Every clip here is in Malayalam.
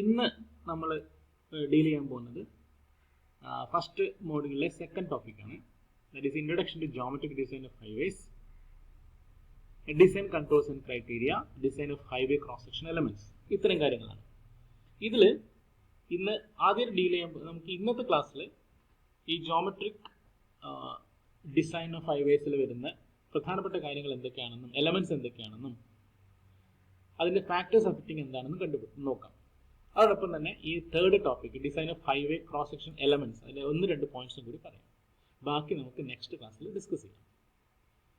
ഇന്ന് നമ്മൾ ഡീൽ ചെയ്യാൻ പോകുന്നത് ഫസ്റ്റ് മോഡ്യൂളിലെ സെക്കൻഡ് ടോപ്പിക്കാണ്. That is introduction to geometric design of highways, design controls and criteria, design of highway cross section elements. ഇത്തരം കാര്യങ്ങളാണ് ഇതിൽ ഇന്ന് ആദ്യം ഡീൽ ചെയ്യാൻ. നമുക്ക് ഇന്നത്തെ ക്ലാസ്സിൽ ഈ ജോമെട്രിക് ഡിസൈൻ ഓഫ് ഹൈവേസിൽ വരുന്ന പ്രധാനപ്പെട്ട കാര്യങ്ങൾ എന്തൊക്കെയാണെന്നും എലമെന്റ്സ് എന്തൊക്കെയാണെന്നും അതിന്റെ ഫാക്ടേഴ്സ് അഫക്റ്റിംഗ് എന്താണെന്നും നോക്കാം. അതോടൊപ്പം തന്നെ ഈ third topic design of highway cross section elements, അതിന്റെ 1-2 പോയിന്റ്സും കൂടി പറയാം. ബാക്കി നമുക്ക് നെക്സ്റ്റ് ക്ലാസ്സിൽ ഡിസ്കസ് ചെയ്യാം.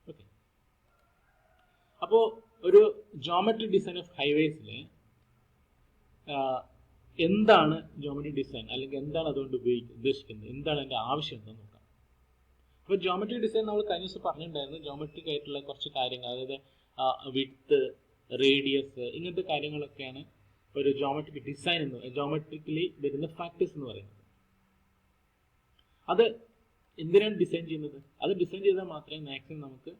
ഓക്കെ, അപ്പോൾ ഒരു ജോമെട്രിക് ഡിസൈൻ ഓഫ് ഹൈവേസിൽ എന്താണ് ജോമെട്രിക് ഡിസൈൻ, അല്ലെങ്കിൽ എന്താണ് അതുകൊണ്ട് ഉദ്ദേശിക്കുന്നത്, എന്താണ് അതിന്റെ ആവശ്യം എന്ന് നോക്കാം. അപ്പോൾ ജോമെട്രിക് ഡിസൈൻ നമ്മൾ കഴിഞ്ഞ ദിവസം പറഞ്ഞിട്ടുണ്ടായിരുന്നു. ജോമെട്രിക് ആയിട്ടുള്ള കുറച്ച് കാര്യങ്ങൾ, അതായത് വിഡ്ത്ത്, റേഡിയസ്, ഇങ്ങനത്തെ കാര്യങ്ങളൊക്കെയാണ് ഒരു ജോമെട്രിക് ഡിസൈൻ എന്ന് ജോമെട്രിക്കലി വരുന്ന ഫാക്ടേഴ്സ് എന്ന് പറയുന്നത്. അത് എന്തിനാണ് ഡിസൈൻ ചെയ്യുന്നത്? അത് ഡിസൈൻ ചെയ്താൽ മാത്രമേ മാക്സിമം നമുക്ക്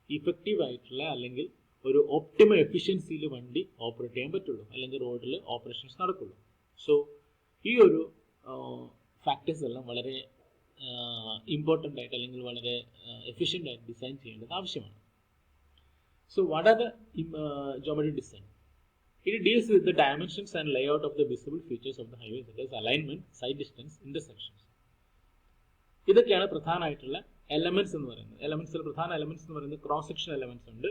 ഇഫക്റ്റീവ് ആയിട്ടുള്ള അല്ലെങ്കിൽ ഒരു ഓപ്റ്റിമൽ എഫിഷ്യൻസിയിൽ വണ്ടി ഓപ്പറേറ്റ് ചെയ്യാൻ പറ്റുള്ളൂ, അല്ലെങ്കിൽ റോഡിൽ ഓപ്പറേഷൻസ് നടക്കുള്ളൂ. സോ ഈ ഒരു ഫാക്ടേഴ്സ് എല്ലാം വളരെ ഇമ്പോർട്ടൻ്റ് ആയിട്ട് അല്ലെങ്കിൽ വളരെ എഫിഷ്യൻ്റ് ആയിട്ട് ഡിസൈൻ ചെയ്യേണ്ടത് ആവശ്യമാണ്. So what are the geometric design? It deals with the dimensions and layout of the visible features of the highway, such as alignment, side distance, intersections. ഇതൊക്കെയാണ് പ്രധാനമായിട്ടുള്ള എലമെന്റ്സ് എന്ന് പറയുന്നത്. എലമെന്റ്സിൽ പ്രധാന എലമെന്റ്സ് എന്ന് പറയുന്നത് ക്രോസ് സെക്ഷൻ എലമെന്റ്സ് ഉണ്ട്,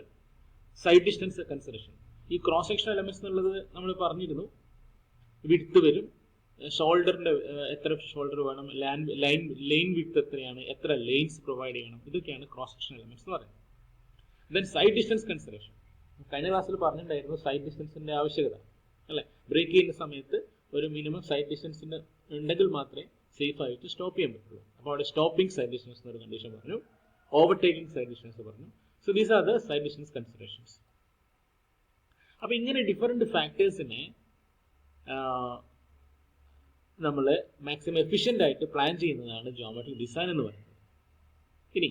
സൈഡ് ഡിസ്റ്റൻസ് കൺസിഡറേഷൻ. ഈ ക്രോസ് സെക്ഷൻ എലമെന്റ്സ് എന്നുള്ളത് നമ്മൾ പറഞ്ഞിരുന്നു. വിഡ്ത്ത് വരും, ഷോൾഡറിന്റെ എത്ര ഷോൾഡർ വേണം, ലൈൻ വിഡ്ത്ത് എത്രയാണ്, എത്ര ലൈൻസ് പ്രൊവൈഡ് ചെയ്യണം, ഇതൊക്കെയാണ് ക്രോസ് സെക്ഷൻ എലമെന്റ്സ് എന്ന് പറയുന്നത്. Then sight distance consideration. കഴിഞ്ഞ ക്ലാസ്സിൽ പറഞ്ഞിട്ടുണ്ടായിരുന്നു സൈഡ് ഡിസ്റ്റൻസിന്റെ ആവശ്യകത, അല്ലെ? ബ്രേക്ക് ചെയ്യുന്ന സമയത്ത് ഒരു മിനിമം സൈഡ് ഡിസ്റ്റൻസിന്റെ ഉണ്ടെങ്കിൽ മാത്രമേ സേഫ് ആയിട്ട് സ്റ്റോപ്പ് ചെയ്യാൻ പറ്റുള്ളൂ. അപ്പോൾ അവിടെ സ്റ്റോപ്പിംഗ് സൈഡ് ഡിസ്റ്റൻസ് എന്നൊരു കണ്ടീഷൻ പറഞ്ഞു, ഓവർടേക്കിംഗ് സൈഡ് ഡിസ്റ്റൻസ് പറഞ്ഞു. So these are the sight distance considerations. അപ്പൊ ഇങ്ങനെ ഡിഫറെന്റ് ഫാക്ടേഴ്സിനെ നമ്മൾ മാക്സിമം എഫിഷ്യന്റ് ആയിട്ട് പ്ലാൻ ചെയ്യുന്നതാണ് ജോമെട്രിക് ഡിസൈൻ എന്ന് പറയുന്നത്. ഇനി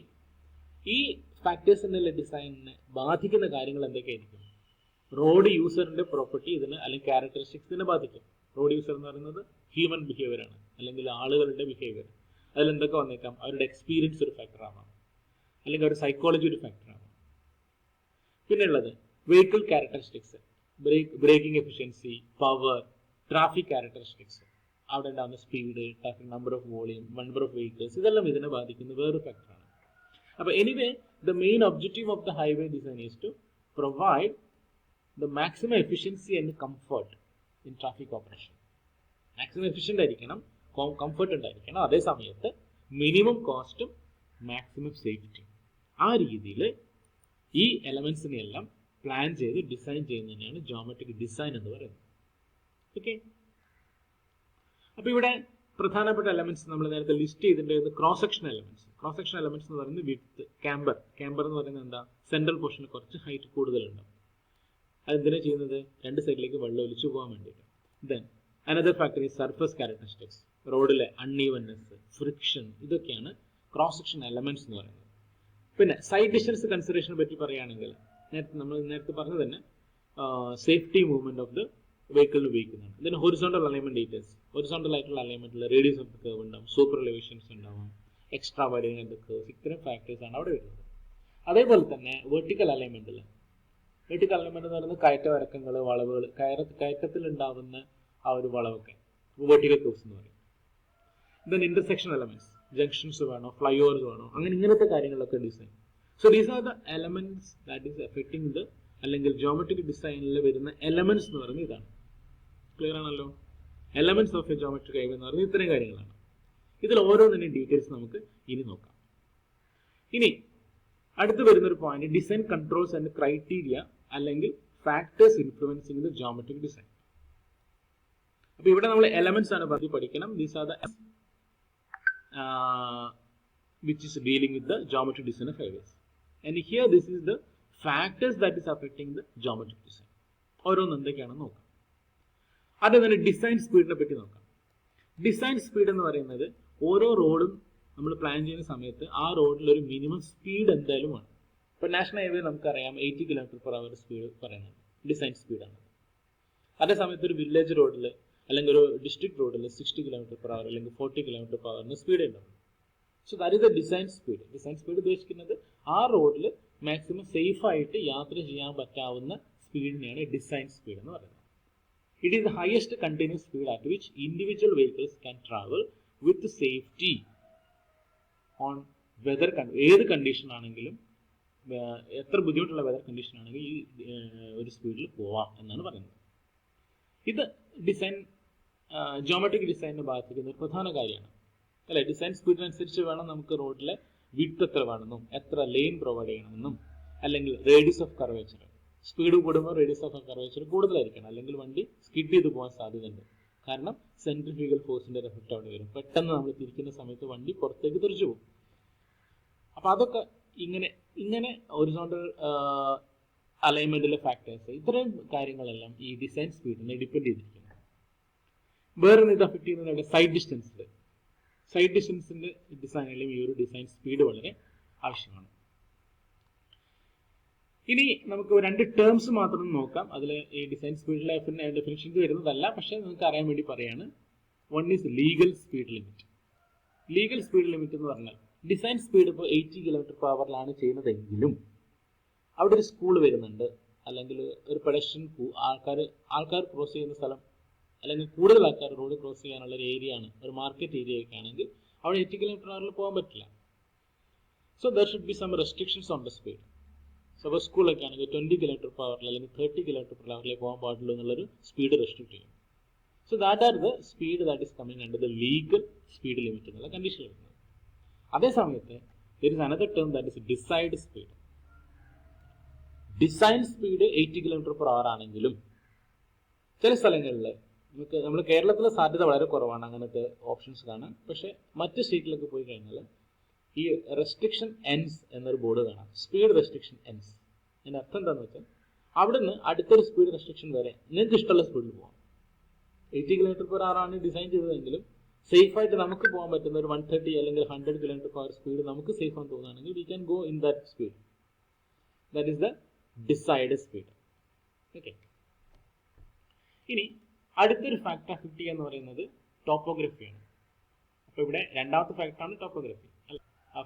ഈ ഫാക്ടേഴ്സിന്റെ ഡിസൈനിനെ ബാധിക്കുന്ന കാര്യങ്ങൾ എന്തൊക്കെയായിരിക്കും? റോഡ് യൂസറിന്റെ പ്രോപ്പർട്ടി ഇതിന് അല്ലെങ്കിൽ ക്യാരക്ടറിസ്റ്റിക്സ് ഇതിനെ ബാധിക്കും. റോഡ് യൂസർ എന്ന് പറയുന്നത് ഹ്യൂമൻ ബിഹേവിയർ ആണ്, അല്ലെങ്കിൽ ആളുകളുടെ ബിഹേവിയർ. അതിൽ എന്തൊക്കെ വന്നേക്കാം? അവരുടെ എക്സ്പീരിയൻസ് ഒരു ഫാക്ടർ ആവാം, അല്ലെങ്കിൽ അവരുടെ സൈക്കോളജി ഒരു ഫാക്ടർ ആവാം. പിന്നെ ഉള്ളത് vehicle characteristics, braking efficiency, power, traffic characteristics, അവിടെ ഉണ്ടാകുന്ന speed, traffic number of volume, number of vehicles, ഇതെല്ലാം ഇതിനെ ബാധിക്കുന്ന വേറൊരു ഫാക്ടറാണ്. അപ്പോൾ anyway the main objective of the highway design is to provide the maximum efficiency and comfort in traffic operation. Maximum efficient ആയിരിക്കണം, കംഫർട്ട് ഉണ്ടായിരിക്കണം, അതേ സമയത്ത് മിനിമം കോസ്റ്റും മാക്സിമം സേഫ്റ്റി. ആ രീതിയിൽ ഈ എലമെന്റ്സിനെ എല്ലാം പ്ലാൻ ചെയ്ത് ഡിസൈൻ ചെയ്യുന്നതിനാണ് ജോമെട്രിക് ഡിസൈൻ എന്ന് പറയുന്നത്. ഓക്കെ, അപ്പൊ ഇവിടെ പ്രധാനപ്പെട്ട എലമെന്റ്സ് നമ്മൾ നേരത്തെ ലിസ്റ്റ് ചെയ്തിട്ടുണ്ടായിരുന്നത് cross section elements. Cross section elements എന്ന് പറയുന്നത് വിഡ്ത്ത്, ക്യാമ്പർ എന്ന് പറയുന്നത് എന്താ? സെൻട്രൽ പോർഷന് കുറച്ച് ഹൈറ്റ് കൂടുതലുണ്ടാവും. അതെന്തിനാ ചെയ്യുന്നത്? രണ്ട് സൈഡിലേക്ക് വെള്ളം ഒലിച്ചു പോകാൻ വേണ്ടിയിട്ട്. Then another factor is surface characteristics, റോഡിലെ അൺഈവൻനെസ്, ഫ്രിക്ഷൻ, ഇതൊക്കെയാണ് ക്രോസ് സെക്ഷൻ എലമെന്റ്സ് എന്ന് പറയുന്നത്. പിന്നെ സൈഡ് ഡിസ്റ്റൻസ് കൺസിഡറേഷനെ പറ്റി പറയുകയാണെങ്കിൽ നമ്മൾ നേരത്തെ പറഞ്ഞത് തന്നെ സേഫ്റ്റി മൂവ്മെന്റ് ഓഫ് ദ വെഹിക്കിളിന് ഉപയോഗിക്കുന്നതാണ്. ഇതിന് ഹൊറിസോണ്ടൽ അലൈൻമെന്റ് ഡീറ്റെയിൽസ്, ഹൊറിസോണ്ടൽ ആയിട്ടുള്ള അലൈൻമെന്റിൽ റേഡിയസ് ഓഫ് ദ കർവ് ഉണ്ടാവും, സൂപ്പർ എലിവേഷൻസ് ഉണ്ടാവും, extra widening of the curves, ഇത്തരം ഫാക്ടേഴ്സ് ആണ് അവിടെ വരുന്നത്. അതേപോലെ തന്നെ വെർട്ടിക്കൽ അലൈൻമെന്റിൽ എന്ന് പറയുന്നത് കയറ്റവരക്കങ്ങൾ, വളവുകൾ, കയറ്റത്തിൽ ഉണ്ടാവുന്ന ആ ഒരു വളവൊക്കെ വെർട്ടിക്കൽ കർവ്സ് എന്ന് പറയും. ദെൻ ഇന്റർസെക്ഷൻ എലമെന്റ്സ്, ജംഗ്ഷൻസ് വേണോ, ഫ്ലൈ ഓവേഴ്സ് വേണോ, അങ്ങനെ ഇങ്ങനത്തെ കാര്യങ്ങളൊക്കെ design. So these are the elements that is affecting the, അല്ലെങ്കിൽ ജോമെട്രിക് ഡിസൈനിൽ വരുന്ന എലമെന്റ്സ് എന്ന് പറയുന്നത് ഇതാണ്. ക്ലിയർ ആണല്ലോ? Elements of A geometric highway എന്ന് പറയുന്നത് ഇത്രയും കാര്യങ്ങളാണ്. ഇതിൽ ഓരോന്നിന്റെയും ഡീറ്റെയിൽസ് നമുക്ക് ഇനി നോക്കാം. ഇനി അടുത്ത് വരുന്നൊരു point design controls and criteria, അല്ലെങ്കിൽ factors influencing the geometric design. അപ്പൊ ഇവിടെ നമ്മൾ എലമെന്റ്സ് ആണ് പഠിക്കണം. These are the which is dealing with the geometric design of highways, and here this is the factors that is affecting the geometric design. ഓരോന്ന് എന്തൊക്കെയാണെന്ന് നോക്കാം. ആദ്യം തന്നെ ഡിസൈൻ സ്പീഡിനെ പറ്റി നോക്കാം. ഡിസൈൻ സ്പീഡ് എന്ന് പറയുന്നത് ഓരോ റോഡും നമ്മൾ പ്ലാൻ ചെയ്യുന്ന സമയത്ത് ആ റോഡിൽ ഒരു മിനിമം സ്പീഡ് എന്തായാലും വേണം. ഇപ്പൊ നാഷണൽ ഹൈവേ നമുക്കറിയാം 80 km/h സ്പീഡ് പറയുന്നത് ഡിസൈൻ സ്പീഡാണ്. അതേ സമയത്ത് ഒരു വില്ലേജ് റോഡിൽ അല്ലെങ്കിൽ ഒരു ഡിസ്ട്രിക്ട് റോഡിൽ 60 km/h അല്ലെങ്കിൽ 40 km/h സ്പീഡ് ഉണ്ടാവും. So that is the design speed. Design speed ഉദ്ദേശിക്കുന്നത് ആ റോഡിൽ മാക്സിമം സേഫ് ആയിട്ട് യാത്ര ചെയ്യാൻ പറ്റാവുന്ന സ്പീഡിനെയാണ് ഡിസൈൻ സ്പീഡ് എന്ന് പറയുന്നത്. It is the highest continuous speed at which individual vehicles can travel with safety on weather ഏത് കണ്ടീഷൻ ആണെങ്കിലും എത്ര ബുദ്ധിമുട്ടുള്ള വെതർ കണ്ടീഷൻ ആണെങ്കിലും ഈ ഒരു സ്പീഡിൽ പോവാം എന്നാണ് പറയുന്നത്. ഇത് ഡിസൈൻ ജിയോമെട്രിക് ഡിസൈനിനെ ബാധിക്കുന്ന ഒരു പ്രധാന കാര്യമാണ് അല്ലെ. ഡിസൈൻ സ്പീഡിനനുസരിച്ച് വേണം നമുക്ക് റോഡിലെ വിഡ്ത്ത് എത്ര വേണമെന്നും എത്ര ലെയിൻ പ്രൊവൈഡ് ചെയ്യണമെന്നും അല്ലെങ്കിൽ റേഡിയസ് ഓഫ് കർവേച്ചർ. സ്പീഡ് കൂടുമ്പോൾ റേഡിയസ് ഓഫ് കർവേച്ചർ കൂടുതലായിരിക്കണം, അല്ലെങ്കിൽ വണ്ടി സ്കിഡ് ചെയ്ത് പോകാൻ സാധ്യതയുണ്ട്. കാരണം സെൻട്രിഫ്യൂഗൽ ഫോഴ്സിന്റെ എഫക്റ്റ് അവിടെ വരും. പെട്ടെന്ന് നമ്മൾ തിരിക്കുന്ന സമയത്ത് വണ്ടി പുറത്തേക്ക് തെറിച്ചു പോകും. അപ്പൊ അതൊക്കെ ഇങ്ങനെ ഹൊറിസോണ്ടൽ അലൈൻമെന്റിലെ ഫാക്ടേഴ്സ്, ഇത്രയും കാര്യങ്ങളെല്ലാം ഈ ഡിസൈൻ സ്പീഡിനെ ഡിപ്പെൻഡ് ചെയ്തിരിക്കുന്നു. വേറെ ഇത് അഫക്ട് ചെയ്യുന്നത് സൈഡ് ഡിസ്റ്റൻസിൽ. സൈഡ് ഡിസ്റ്റൻസിന്റെ ഡിസൈനിലും ഈ ഒരു ഡിസൈൻ സ്പീഡ് വളരെ ആവശ്യമാണ്. ഇനി നമുക്ക് രണ്ട് ടേംസ് മാത്രം നോക്കാം. അതിൽ ഈ ഡിസൈൻ സ്പീഡിലെ ഡെഫിനിഷൻസ് വരുന്നതല്ല, പക്ഷെ നിങ്ങൾക്ക് അറിയാൻ വേണ്ടി പറയാണ്. One is legal speed limit. Legal speed limit എന്ന് പറഞ്ഞാൽ ഡിസൈൻ സ്പീഡ് ഇപ്പോൾ 80 km/h ചെയ്യുന്നതെങ്കിലും അവിടെ ഒരു സ്കൂൾ വരുന്നുണ്ട്, അല്ലെങ്കിൽ ഒരു പെഡസ്ട്രിയൻ ആൾക്കാർ ക്രോസ് ചെയ്യുന്ന സ്ഥലം, അല്ലെങ്കിൽ കൂടുതൽ ആൾക്കാർ റോഡ് ക്രോസ് ചെയ്യാനുള്ള ഒരു ഏരിയ ആണ്, ഒരു മാർക്കറ്റ് ഏരിയ ഒക്കെ ആണെങ്കിൽ അവിടെ 80 km/h പോകാൻ പറ്റില്ല. So there should be some restrictions on the speed. So സ്കൂളൊക്കെ ആണെങ്കിൽ 20 km/h അല്ലെങ്കിൽ 30 km/h പോകാൻ പാടുള്ളൂ എന്നുള്ളൊരു സ്പീഡ് റെസ്ട്രിക്ട് ചെയ്യും. So that are the speed that is coming under the legal speed limit എന്നുള്ള കണ്ടീഷൻ വരുന്നത്. അതേ സമയത്ത് there is another term that is desired speed. Design speed 80 km/h ആണെങ്കിലും ചില സ്ഥലങ്ങളിൽ നമ്മൾ കേരളത്തിലെ സാധ്യത വളരെ കുറവാണ് അങ്ങനത്തെ ഓപ്ഷൻസ് കാണാൻ. പക്ഷെ മറ്റ് സ്റ്റേറ്റിലൊക്കെ പോയി കഴിഞ്ഞാൽ ഈ റെസ്ട്രിക്ഷൻ എൻഡ്സ് എന്നൊരു ബോർഡ് കാണാം. Speed restriction ends. അതിൻ്റെ അർത്ഥം എന്താണെന്ന് വെച്ചാൽ അവിടുന്ന് അടുത്തൊരു സ്പീഡ് റെസ്ട്രിക്ഷൻ വരെ നിങ്ങൾക്ക് ഇഷ്ടമുള്ള സ്പീഡിൽ പോകാം. 80 km/h ആണ് ഡിസൈൻ ചെയ്തതെങ്കിലും സേഫ് ആയിട്ട് നമുക്ക് പോകാൻ പറ്റുന്ന ഒരു 130 അല്ലെങ്കിൽ 100 km/h സ്പീഡ് നമുക്ക് സേഫ് ആണെന്ന് തോന്നുകയാണെങ്കിൽ we can go in that speed. That is the decide speed. Okay. ഇനി അടുത്തൊരു ഫാക്ടർ അഫക്ട് ചെയ്യുക എന്ന് പറയുന്നത് ടോപ്പോഗ്രഫിയാണ്. അപ്പോൾ ഇവിടെ രണ്ടാമത്തെ ഫാക്ടറാണ് topography.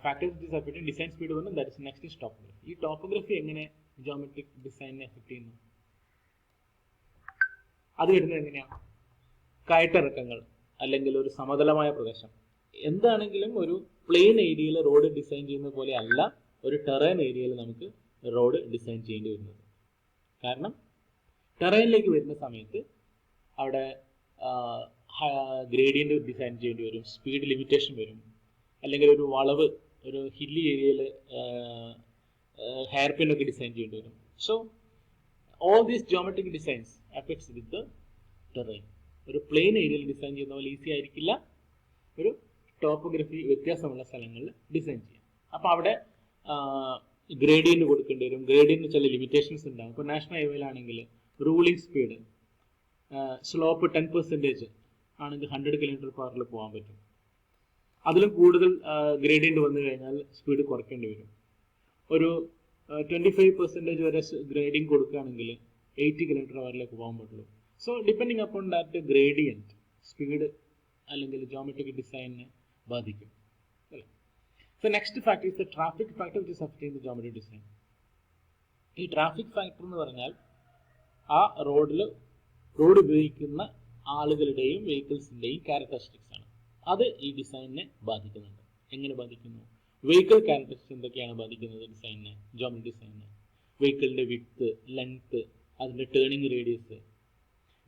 Factors affect design speed വന്നു. That is next is topography. ഈ ടോപ്പോഗ്രഫി എങ്ങനെ ജിയോമെട്രിക് ഡിസൈനിനെ അഫക്ട് ചെയ്യുന്നു? അത് വരുന്നത് എങ്ങനെയാണ്? കയറ്റിറക്കങ്ങൾ അല്ലെങ്കിൽ ഒരു സമതലമായ പ്രദേശം എന്താണെങ്കിലും ഒരു പ്ലെയിൻ ഏരിയയിൽ റോഡ് ഡിസൈൻ ചെയ്യുന്ന പോലെ അല്ല ഒരു ടെറൈൻ ഏരിയയിൽ നമുക്ക് റോഡ് ഡിസൈൻ ചെയ്യേണ്ടി വരുന്നത്. കാരണം ടെറൈനിലേക്ക് വരുന്ന സമയത്ത് അവിടെ ഗ്രേഡിയൻ്റ് ഡിസൈൻ ചെയ്യേണ്ടി വരും, സ്പീഡ് ലിമിറ്റേഷൻ വരും, അല്ലെങ്കിൽ ഒരു വളവ്, ഒരു ഹില്ലി ഏരിയയിൽ ഹെയർ പിൻ ഒക്കെ ഡിസൈൻ ചെയ്യേണ്ടി വരും. So all these geometric designs affects with the terrain. ഒരു പ്ലെയിൻ ഏരിയയിൽ ഡിസൈൻ ചെയ്യുന്ന പോലെ ഈസി ആയിരിക്കില്ല ഒരു ടോപ്പോഗ്രഫി വ്യത്യാസമുള്ള സ്ഥലങ്ങളിൽ ഡിസൈൻ ചെയ്യാം. അപ്പോൾ അവിടെ ഗ്രേഡിയൻ്റ് കൊടുക്കേണ്ടി വരും. ഗ്രേഡിയൻ്റ് ചില ലിമിറ്റേഷൻസ് ഉണ്ടാകും. ഇപ്പോൾ നാഷണൽ ഹൈവേയിലാണെങ്കിൽ റൂളിംഗ് സ്പീഡ് സ്ലോപ്പ് 10% ആണെങ്കിൽ 100 km/h പോകാൻ പറ്റും. അതിലും കൂടുതൽ ഗ്രേഡിയൻ്റ് വന്നു കഴിഞ്ഞാൽ സ്പീഡ് കുറയ്ക്കേണ്ടി വരും. ഒരു 25% വരെ ഗ്രേഡിങ് കൊടുക്കുകയാണെങ്കിൽ 80 km/h പോകാൻ പറ്റുള്ളൂ. So depending upon that gradient speed അല്ലെങ്കിൽ ജിയോമെട്രിക് ഡിസൈനിനെ ബാധിക്കും അല്ലേ. So next factor is the traffic factor which is affecting the geometric design. ഈ ട്രാഫിക് ഫാക്ടർ എന്ന് പറഞ്ഞാൽ ആ റോഡ് ഉപയോഗിക്കുന്ന ആളുകളുടെയും വെഹിക്കിൾസിൻ്റെയും ക്യാരക്ടറിസ്റ്റിക്സ് ആണ്. അത് ഈ ഡിസൈനിനെ ബാധിക്കുന്നുണ്ട്. എങ്ങനെ ബാധിക്കുന്നു? വെഹിക്കിൾ ക്യാരക്ടറിസ്റ്റിക്സ് എന്തൊക്കെയാണ് ബാധിക്കുന്നത് ഡിസൈനിനെ, ജിയോമെട്രിക് ഡിസൈനിനെ? വെഹിക്കിളിൻ്റെ വിഡ്ത്ത്, ലെങ്ത്ത്, അതിൻ്റെ ടേണിംഗ് റേഡിയസ്,